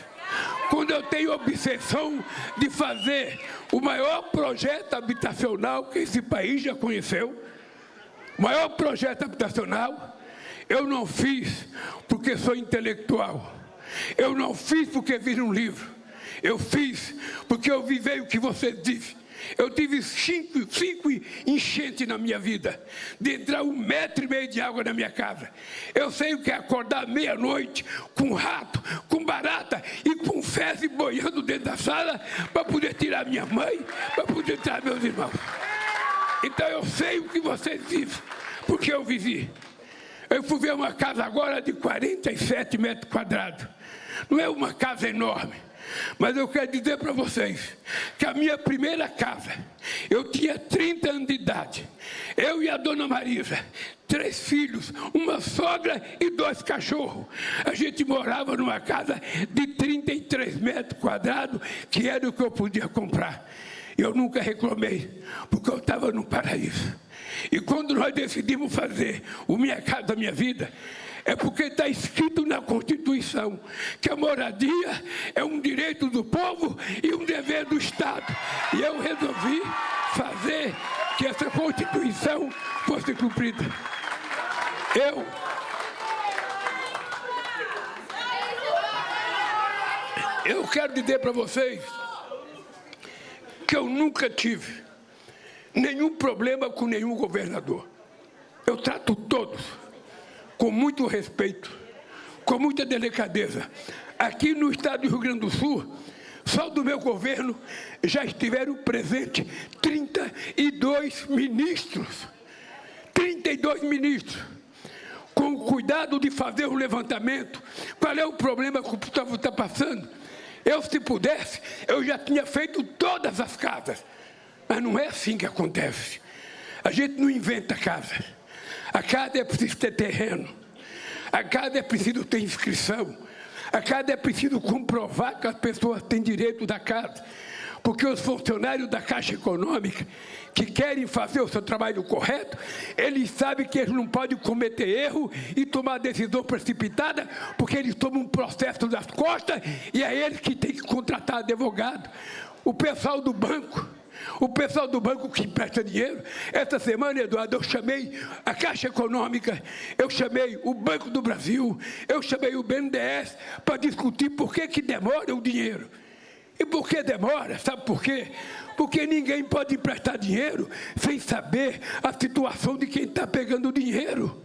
Quando eu tenho obsessão de fazer o maior projeto habitacional que esse país já conheceu, o maior projeto habitacional, eu não fiz porque sou intelectual. Eu não fiz porque vi um livro. Eu fiz porque eu vivi o que você disse. Eu tive cinco enchentes na minha vida, de entrar 1,5 metro de água na minha casa. Eu sei o que é acordar meia-noite com rato, com barata e com fezes boiando dentro da sala para poder tirar minha mãe, para poder tirar meus irmãos. Então eu sei o que vocês dizem, porque eu vivi. Eu fui ver uma casa agora de 47 metros quadrados. Não é uma casa enorme. Mas eu quero dizer para vocês que a minha primeira casa, eu tinha 30 anos de idade. Eu e a dona Marisa, 3 filhos, uma sogra e 2 cachorros. A gente morava numa casa de 33 metros quadrados, que era o que eu podia comprar. Eu nunca reclamei, porque eu estava no paraíso. E quando nós decidimos fazer o Minha Casa Minha Vida, é porque está escrito na Constituição que a moradia é um direito do povo e um dever do Estado. E eu resolvi fazer que essa Constituição fosse cumprida. Eu quero dizer para vocês que eu nunca tive nenhum problema com nenhum governador. Eu trato todos com muito respeito, com muita delicadeza. Aqui no estado do Rio Grande do Sul, só do meu governo já estiveram presentes 32 ministros. 32 ministros. Com o cuidado de fazer o levantamento. Qual é o problema que o povo está passando? Eu, se pudesse, eu já tinha feito todas as casas. Mas não é assim que acontece. A gente não inventa casa. A casa é preciso ter terreno. A casa é preciso ter inscrição. A casa é preciso comprovar que as pessoas têm direito da casa. Porque os funcionários da Caixa Econômica, que querem fazer o seu trabalho correto, eles sabem que eles não podem cometer erro e tomar decisão precipitada, porque eles tomam um processo das costas e é eles que têm que contratar advogado. O pessoal do banco que empresta dinheiro, essa semana, Eduardo, eu chamei a Caixa Econômica, eu chamei o Banco do Brasil, eu chamei o BNDES para discutir por que demora o dinheiro. E por que demora? Sabe por quê? Porque ninguém pode emprestar dinheiro sem saber a situação de quem está pegando o dinheiro.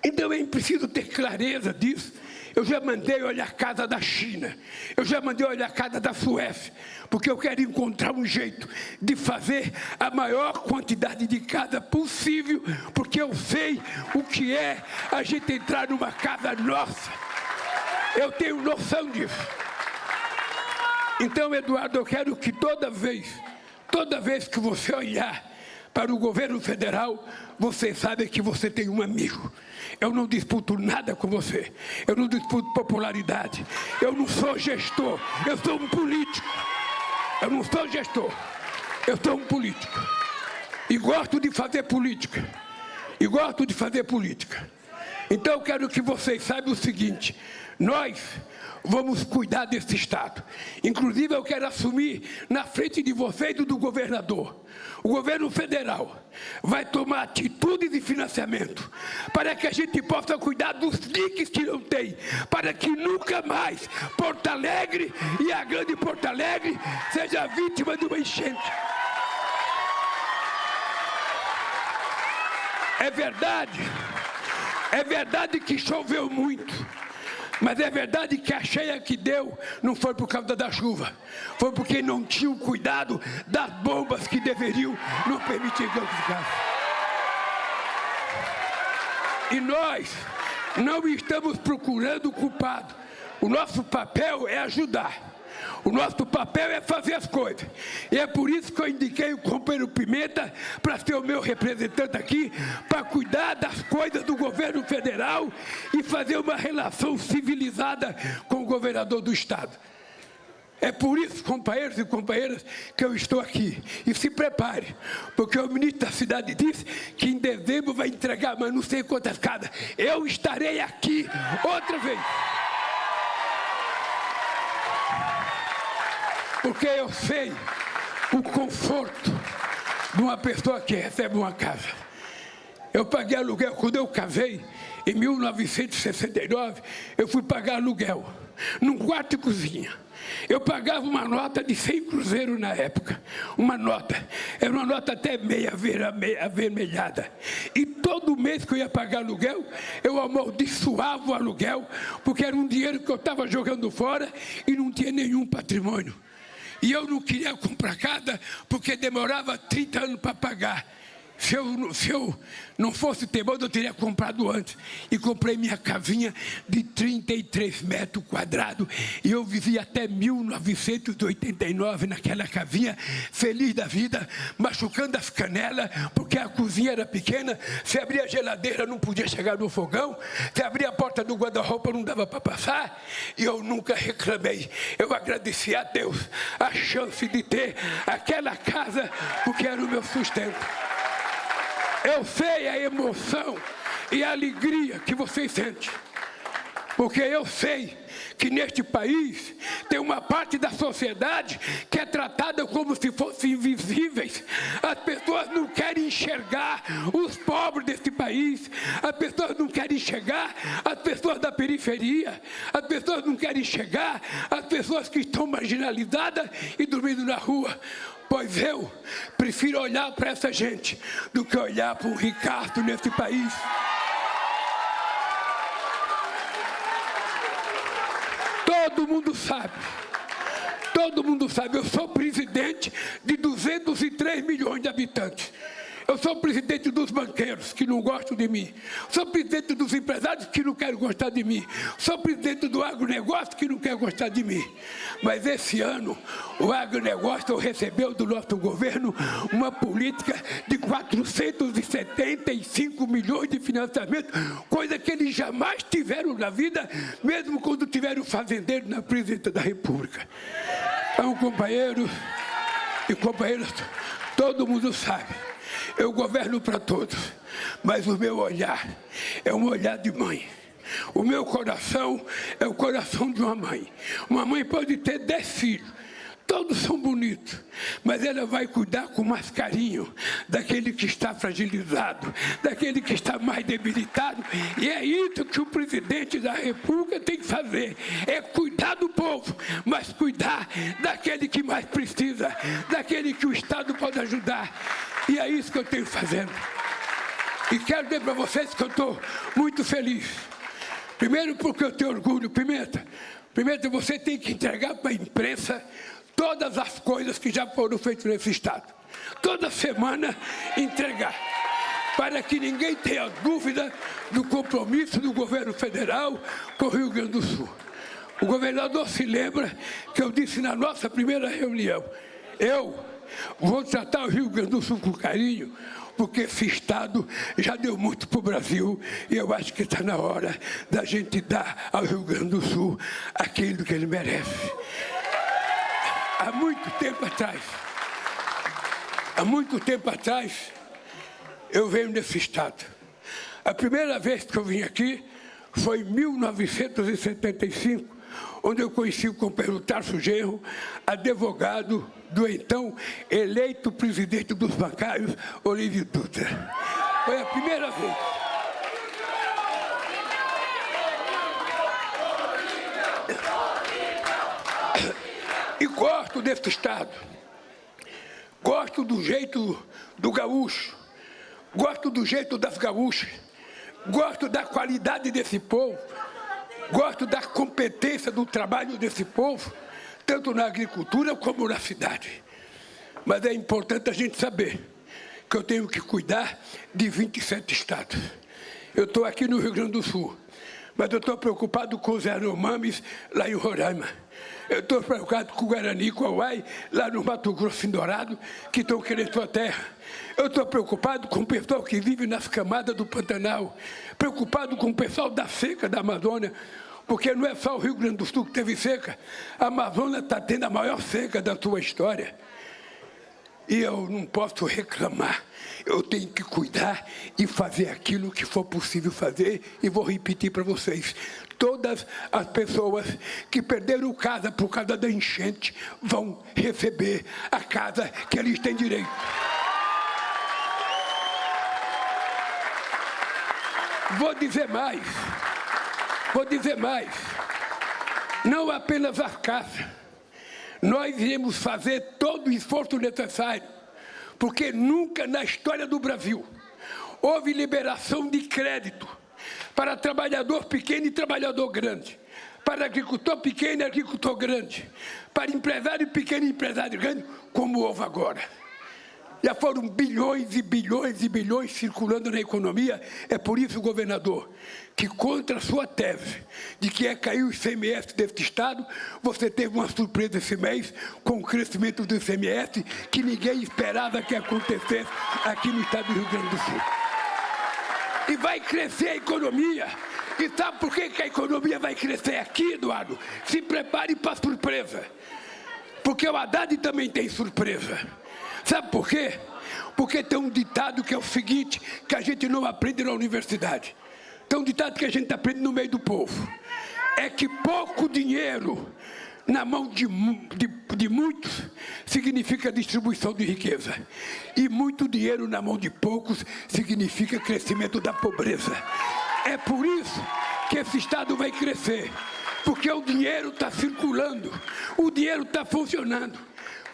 Então é preciso ter clareza disso. Eu já mandei olhar a casa da China, eu já mandei olhar a casa da Suécia, porque eu quero encontrar um jeito de fazer a maior quantidade de casa possível, porque eu sei o que é a gente entrar numa casa nossa. Eu tenho noção disso. Então, Eduardo, eu quero que toda vez que você olhar para o governo federal, você sabe que você tem um amigo. Eu não disputo nada com você. Eu não disputo popularidade. Eu não sou gestor. Eu sou um político. Eu não sou gestor. Eu sou um político. E gosto de fazer política. Então, eu quero que vocês saibam o seguinte. Nós vamos cuidar desse Estado. Inclusive, eu quero assumir na frente de vocês e do governador. O governo federal vai tomar atitudes de financiamento para que a gente possa cuidar dos diques que não tem, para que nunca mais Porto Alegre e a grande Porto Alegre seja vítima de uma enchente. É verdade que choveu muito. Mas é verdade que a cheia que deu não foi por causa da chuva. Foi porque não tinha o cuidado das bombas que deveriam não permitir que eu ficasse. E nós não estamos procurando o culpado. O nosso papel é ajudar. O nosso papel é fazer as coisas. E é por isso que eu indiquei o companheiro Pimenta para ser o meu representante aqui, para cuidar das coisas do governo federal e fazer uma relação civilizada com o governador do Estado. É por isso, companheiros e companheiras, que eu estou aqui. E se prepare, porque o ministro da cidade disse que em dezembro vai entregar, mas não sei quantas casas. Eu estarei aqui outra vez. Porque eu sei o conforto de uma pessoa que recebe uma casa. Eu paguei aluguel, quando eu casei, em 1969, eu fui pagar aluguel, num quarto e cozinha. Eu pagava uma nota de 100 cruzeiros na época, uma nota, era uma nota até meia avermelhada. E todo mês que eu ia pagar aluguel, eu amaldiçoava o aluguel, porque era um dinheiro que eu estava jogando fora e não tinha nenhum patrimônio. E eu não queria comprar casa porque demorava 30 anos para pagar. Se eu não fosse teimoso, eu teria comprado antes. E comprei minha casinha de 33 metros quadrados. E eu vivia até 1989 naquela casinha, feliz da vida, machucando as canelas, porque a cozinha era pequena. Se abria a geladeira, não podia chegar no fogão. Se abria a porta do guarda-roupa, não dava para passar. E eu nunca reclamei. Eu agradeci a Deus a chance de ter aquela casa, porque era o meu sustento. Eu sei a emoção e a alegria que vocês sentem, porque eu sei que neste país tem uma parte da sociedade que é tratada como se fossem invisíveis. As pessoas não querem enxergar os pobres desse país, as pessoas não querem enxergar as pessoas da periferia, as pessoas não querem enxergar as pessoas que estão marginalizadas e dormindo na rua. Pois eu prefiro olhar para essa gente do que olhar para um Ricardo nesse país. Todo mundo sabe, eu sou presidente de 203 milhões de habitantes. Eu sou presidente dos banqueiros, que não gostam de mim. Sou presidente dos empresários, que não querem gostar de mim. Sou presidente do agronegócio, que não quer gostar de mim. Mas esse ano, o agronegócio recebeu do nosso governo uma política de 475 milhões de financiamento, coisa que eles jamais tiveram na vida, mesmo quando tiveram fazendeiro na presidência da República. Então, companheiros e companheiras, todo mundo sabe. Eu governo para todos, mas o meu olhar é um olhar de mãe. O meu coração é o coração de uma mãe. Uma mãe pode ter 10 filhos, todos são bonitos, mas ela vai cuidar com mais carinho daquele que está fragilizado, daquele que está mais debilitado. E é isso que o presidente da República tem que fazer, é cuidar do povo, mas cuidar daquele que mais precisa, daquele que o Estado pode ajudar. E é isso que eu tenho fazendo. E quero dizer para vocês que eu estou muito feliz. Primeiro porque eu tenho orgulho. Pimenta, você tem que entregar para a imprensa todas as coisas que já foram feitas nesse Estado. Toda semana entregar, para que ninguém tenha dúvida do compromisso do governo federal com o Rio Grande do Sul. O governador se lembra que eu disse na nossa primeira reunião, eu vou tratar o Rio Grande do Sul com carinho, porque esse Estado já deu muito para o Brasil e eu acho que está na hora da gente dar ao Rio Grande do Sul aquilo que ele merece. Há muito tempo atrás, eu venho desse Estado. A primeira vez que eu vim aqui foi em 1975, onde eu conheci o companheiro Tarso Genro, advogado do então eleito presidente dos bancários, Olívio Dutra. Foi a primeira vez. E gosto desse Estado. Gosto do jeito do gaúcho. Gosto do jeito das gaúchas. Gosto da qualidade desse povo. Gosto da competência do trabalho desse povo, tanto na agricultura como na cidade. Mas é importante a gente saber que eu tenho que cuidar de 27 estados. Eu estou aqui no Rio Grande do Sul, mas eu estou preocupado com os Yanomamis lá em Roraima. Eu estou preocupado com o Guarani, com o Auai, lá no Mato Grosso Dourado, que estão querendo sua terra. Eu estou preocupado com o pessoal que vive nas camadas do Pantanal, preocupado com o pessoal da seca da Amazônia, porque não é só o Rio Grande do Sul que teve seca, a Amazônia está tendo a maior seca da sua história. E eu não posso reclamar, eu tenho que cuidar e fazer aquilo que for possível fazer, e vou repetir para vocês, todas as pessoas que perderam casa por causa da enchente vão receber a casa que eles têm direito. Vou dizer mais, não apenas as casas, nós iremos fazer todo o esforço necessário, porque nunca na história do Brasil houve liberação de crédito para trabalhador pequeno e trabalhador grande, para agricultor pequeno e agricultor grande, para empresário pequeno e empresário grande, como houve agora. Já foram bilhões e bilhões e bilhões circulando na economia. É por isso, governador, que contra a sua tese de que caiu o ICMS desse Estado, você teve uma surpresa esse mês com o crescimento do ICMS que ninguém esperava que acontecesse aqui no Estado do Rio Grande do Sul. E vai crescer a economia. E sabe por que a economia vai crescer aqui, Eduardo? Se prepare para a surpresa. Porque o Haddad também tem surpresa. Sabe por quê? Porque tem um ditado que é o seguinte, que a gente não aprende na universidade. Tem um ditado que a gente aprende no meio do povo. É que pouco dinheiro na mão de muitos significa distribuição de riqueza. E muito dinheiro na mão de poucos significa crescimento da pobreza. É por isso que esse Estado vai crescer. Porque o dinheiro está circulando, o dinheiro está funcionando.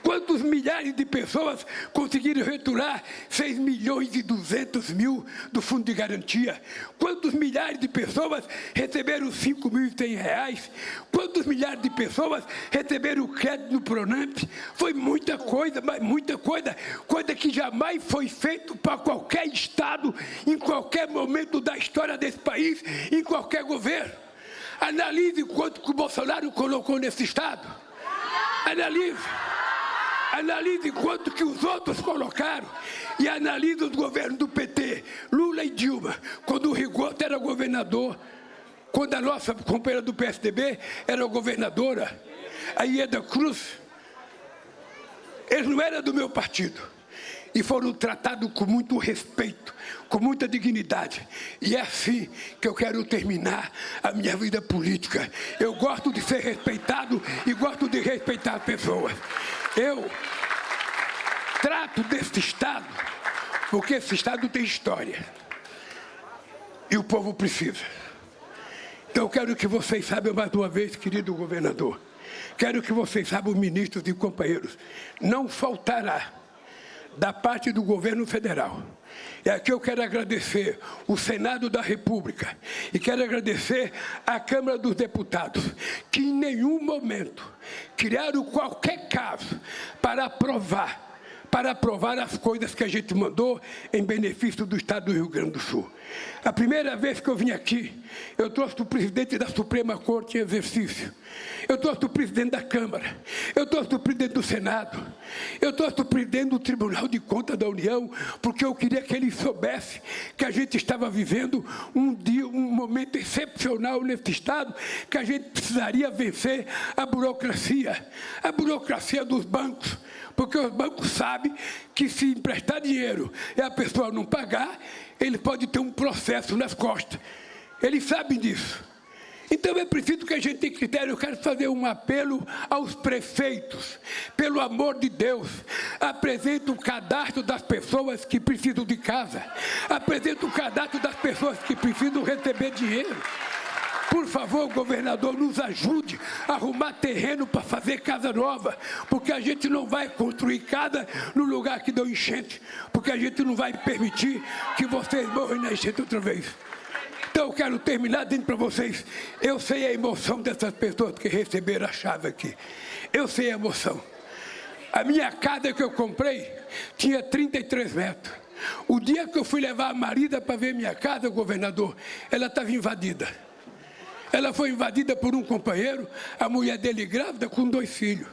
Quantos milhares de pessoas conseguiram retirar 6.200.000 do Fundo de Garantia? Quantos milhares de pessoas receberam R$5.100? Quantos milhares de pessoas receberam o crédito no Pronamp? Foi muita coisa, mas muita coisa. Coisa que jamais foi feito para qualquer Estado, em qualquer momento da história desse país, em qualquer governo. Analise quanto que o Bolsonaro colocou nesse Estado. Analise. Analise quanto que os outros colocaram e analise os governos do PT, Lula e Dilma, quando o Rigoto era governador, quando a nossa companheira do PSDB era governadora, a Ieda Cruz. Eles não eram do meu partido e foram tratados com muito respeito, com muita dignidade. E é assim que eu quero terminar a minha vida política. Eu gosto de ser respeitado e gosto de respeitar pessoas. Eu trato desse Estado, porque esse Estado tem história. E o povo precisa. Então eu quero que vocês saibam mais uma vez, querido governador, quero que vocês saibam, ministros e companheiros, não faltará da parte do governo federal. E aqui eu quero agradecer o Senado da República e quero agradecer a Câmara dos Deputados, que em nenhum momento criaram qualquer caso para aprovar as coisas que a gente mandou em benefício do Estado do Rio Grande do Sul. A primeira vez que eu vim aqui, eu trouxe o presidente da Suprema Corte em exercício, eu trouxe o presidente da Câmara, eu trouxe o presidente do Senado, eu trouxe o presidente do Tribunal de Contas da União, porque eu queria que ele soubesse que a gente estava vivendo um momento excepcional nesse Estado, que a gente precisaria vencer a burocracia dos bancos, porque os bancos sabem que se emprestar dinheiro e a pessoa não pagar, ele pode ter um processo nas costas. Eles sabem disso. Então é preciso que a gente tenha critério. Eu quero fazer um apelo aos prefeitos. Pelo amor de Deus, apresente o cadastro das pessoas que precisam de casa. Apresente o cadastro das pessoas que precisam receber dinheiro. Por favor, governador, nos ajude a arrumar terreno para fazer casa nova, porque a gente não vai construir casa no lugar que deu enchente, porque a gente não vai permitir que vocês morram na enchente outra vez. Então, eu quero terminar dizendo para vocês, eu sei a emoção dessas pessoas que receberam a chave aqui. Eu sei a emoção. A minha casa que eu comprei tinha 33 metros. O dia que eu fui levar a Marida para ver minha casa, governador, ela estava invadida. Ela foi invadida por um companheiro, a mulher dele grávida com 2 filhos.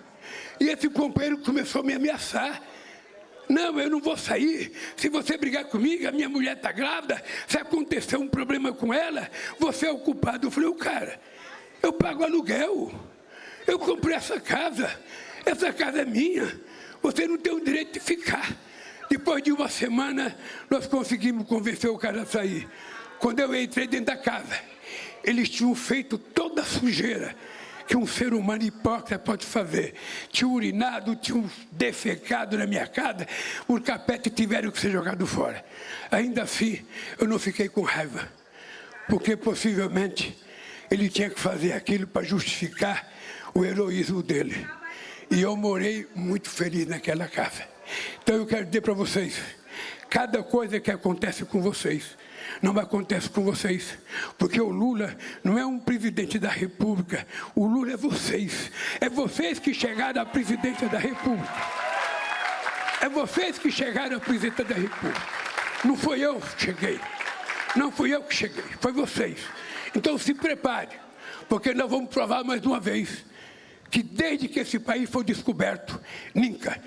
E esse companheiro começou a me ameaçar. Não, eu não vou sair. Se você brigar comigo, a minha mulher está grávida, se acontecer um problema com ela, você é o culpado. Eu falei, cara, eu pago aluguel. Eu comprei essa casa é minha. Você não tem o direito de ficar. Depois de uma semana, nós conseguimos convencer o cara a sair. Quando eu entrei dentro da casa, eles tinham feito toda a sujeira que um ser humano hipócrita pode fazer. Tinham urinado, tinham defecado na minha casa, os carpetes tiveram que ser jogados fora. Ainda assim, eu não fiquei com raiva, porque possivelmente ele tinha que fazer aquilo para justificar o heroísmo dele. E eu morei muito feliz naquela casa. Então eu quero dizer para vocês, cada coisa que acontece com vocês, não acontece com vocês, porque o Lula não é um presidente da República, o Lula é vocês que chegaram à presidência da República, é vocês que chegaram à presidência da República, não foi eu que cheguei, foi vocês. Então se prepare, porque nós vamos provar mais uma vez que desde que esse país foi descoberto, nunca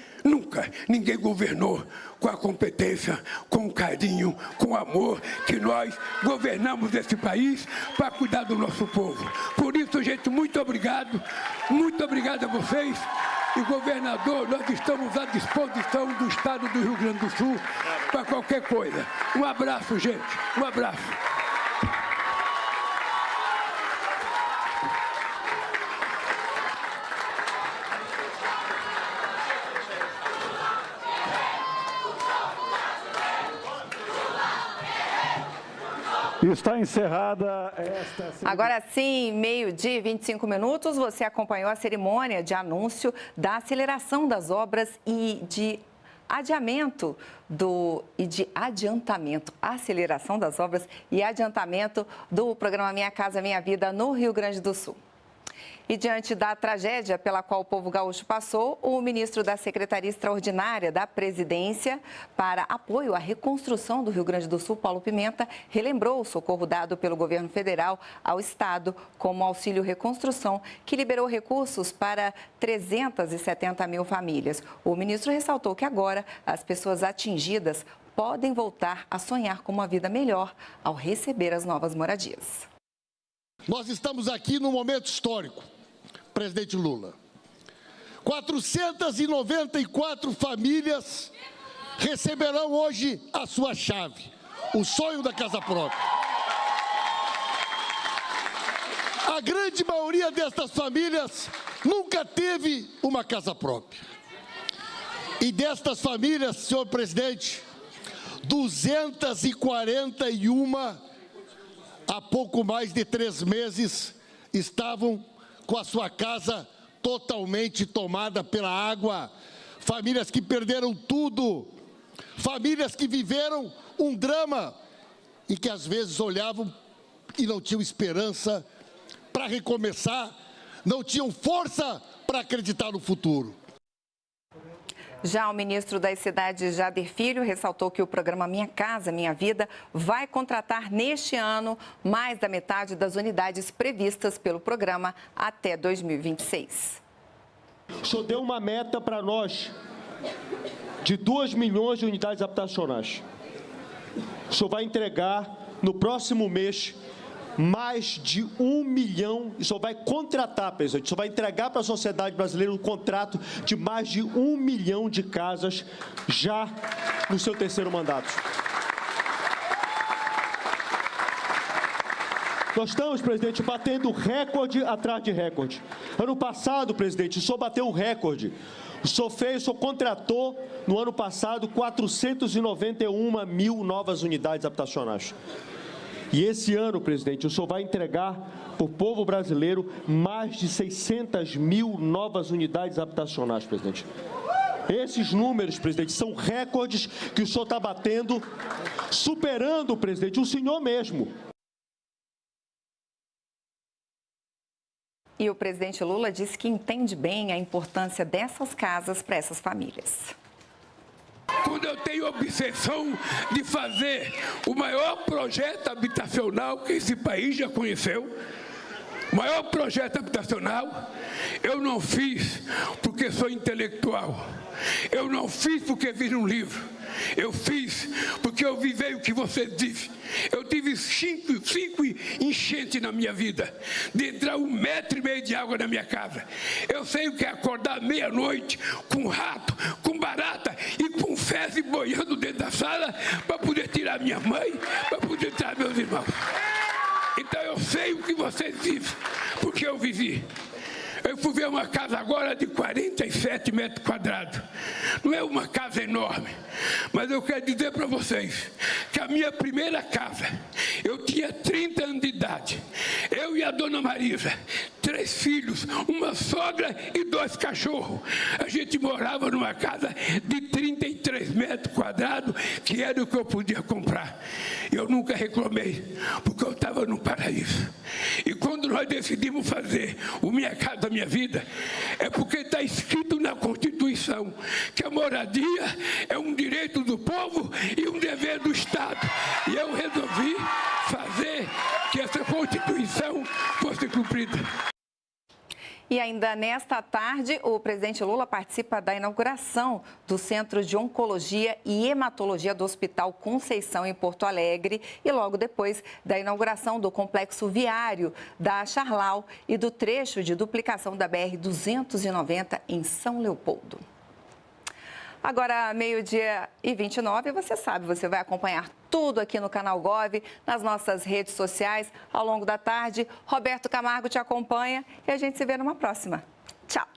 ninguém governou com a competência, com o carinho, com o amor que nós governamos esse país para cuidar do nosso povo. Por isso, gente, muito obrigado a vocês. E, governador, nós estamos à disposição do Estado do Rio Grande do Sul para qualquer coisa. Um abraço, gente, um abraço. E Está encerrada esta... Agora sim, 12h25, você acompanhou a cerimônia de anúncio da aceleração das obras e de aceleração das obras e adiantamento do programa Minha Casa Minha Vida no Rio Grande do Sul. E diante da tragédia pela qual o povo gaúcho passou, o ministro da Secretaria Extraordinária da Presidência para apoio à reconstrução do Rio Grande do Sul, Paulo Pimenta, relembrou o socorro dado pelo governo federal ao Estado como Auxílio Reconstrução, que liberou recursos para 370 mil famílias. O ministro ressaltou que agora as pessoas atingidas podem voltar a sonhar com uma vida melhor ao receber as novas moradias. Nós estamos aqui num momento histórico, presidente Lula. 494 famílias receberão hoje a sua chave, o sonho da casa própria. A grande maioria destas famílias nunca teve uma casa própria. E destas famílias, senhor presidente, 241 há pouco mais de 3 meses, estavam com a sua casa totalmente tomada pela água. Famílias que perderam tudo, famílias que viveram um drama e que às vezes olhavam e não tinham esperança para recomeçar, não tinham força para acreditar no futuro. Já o ministro das Cidades, Jader Filho, ressaltou que o programa Minha Casa Minha Vida vai contratar neste ano mais da metade das unidades previstas pelo programa até 2026. O senhor deu uma meta para nós de 2 milhões de unidades habitacionais. O senhor vai entregar no próximo mês mais de 1 milhão, e só vai contratar, presidente, só vai entregar para a sociedade brasileira um contrato de mais de 1 milhão de casas já no seu 3º mandato. Nós estamos, presidente, batendo recorde atrás de recorde. Ano passado, presidente, o senhor bateu o recorde. O senhor contratou no ano passado 491 mil novas unidades habitacionais. E esse ano, presidente, o senhor vai entregar para o povo brasileiro mais de 600 mil novas unidades habitacionais, presidente. Esses números, presidente, são recordes que o senhor está batendo, superando, presidente, o senhor mesmo. E o presidente Lula disse que entende bem a importância dessas casas para essas famílias. Quando eu tenho a obsessão de fazer o maior projeto habitacional que esse país já conheceu, o maior projeto habitacional, eu não fiz porque sou intelectual, eu não fiz porque vi um livro, eu fiz porque eu vivei o que você disse. Eu tive cinco enchentes na minha vida, de entrar 1,5 metro de água na minha casa. Eu sei o que é acordar meia-noite com rato, com barata e com fezes boiando dentro da sala para poder tirar minha mãe, para poder tirar meus irmãos. Então eu sei o que vocês vivem, porque eu vivi. Eu fui ver uma casa agora de 47 metros quadrados. Não é uma casa enorme, mas eu quero dizer para vocês que a minha primeira casa, eu tinha 30 anos de idade. Eu e a dona Marisa, 3 filhos, uma sogra e 2 cachorros. A gente morava numa casa de 33 metros quadrados, que era o que eu podia comprar. Eu nunca reclamei, porque eu estava no paraíso. E quando nós decidimos fazer o Minha Casa Minha Vida, é porque está escrito na Constituição que a moradia é um direito do povo e um dever do Estado. E eu resolvi fazer que essa Constituição fosse cumprida. E ainda nesta tarde, o presidente Lula participa da inauguração do Centro de Oncologia e Hematologia do Hospital Conceição, em Porto Alegre, e logo depois da inauguração do complexo viário da Charlau e do trecho de duplicação da BR-290 em São Leopoldo. Agora, 12h29, você sabe, você vai acompanhar tudo aqui no Canal Gov, nas nossas redes sociais, ao longo da tarde. Roberto Camargo te acompanha e a gente se vê numa próxima. Tchau!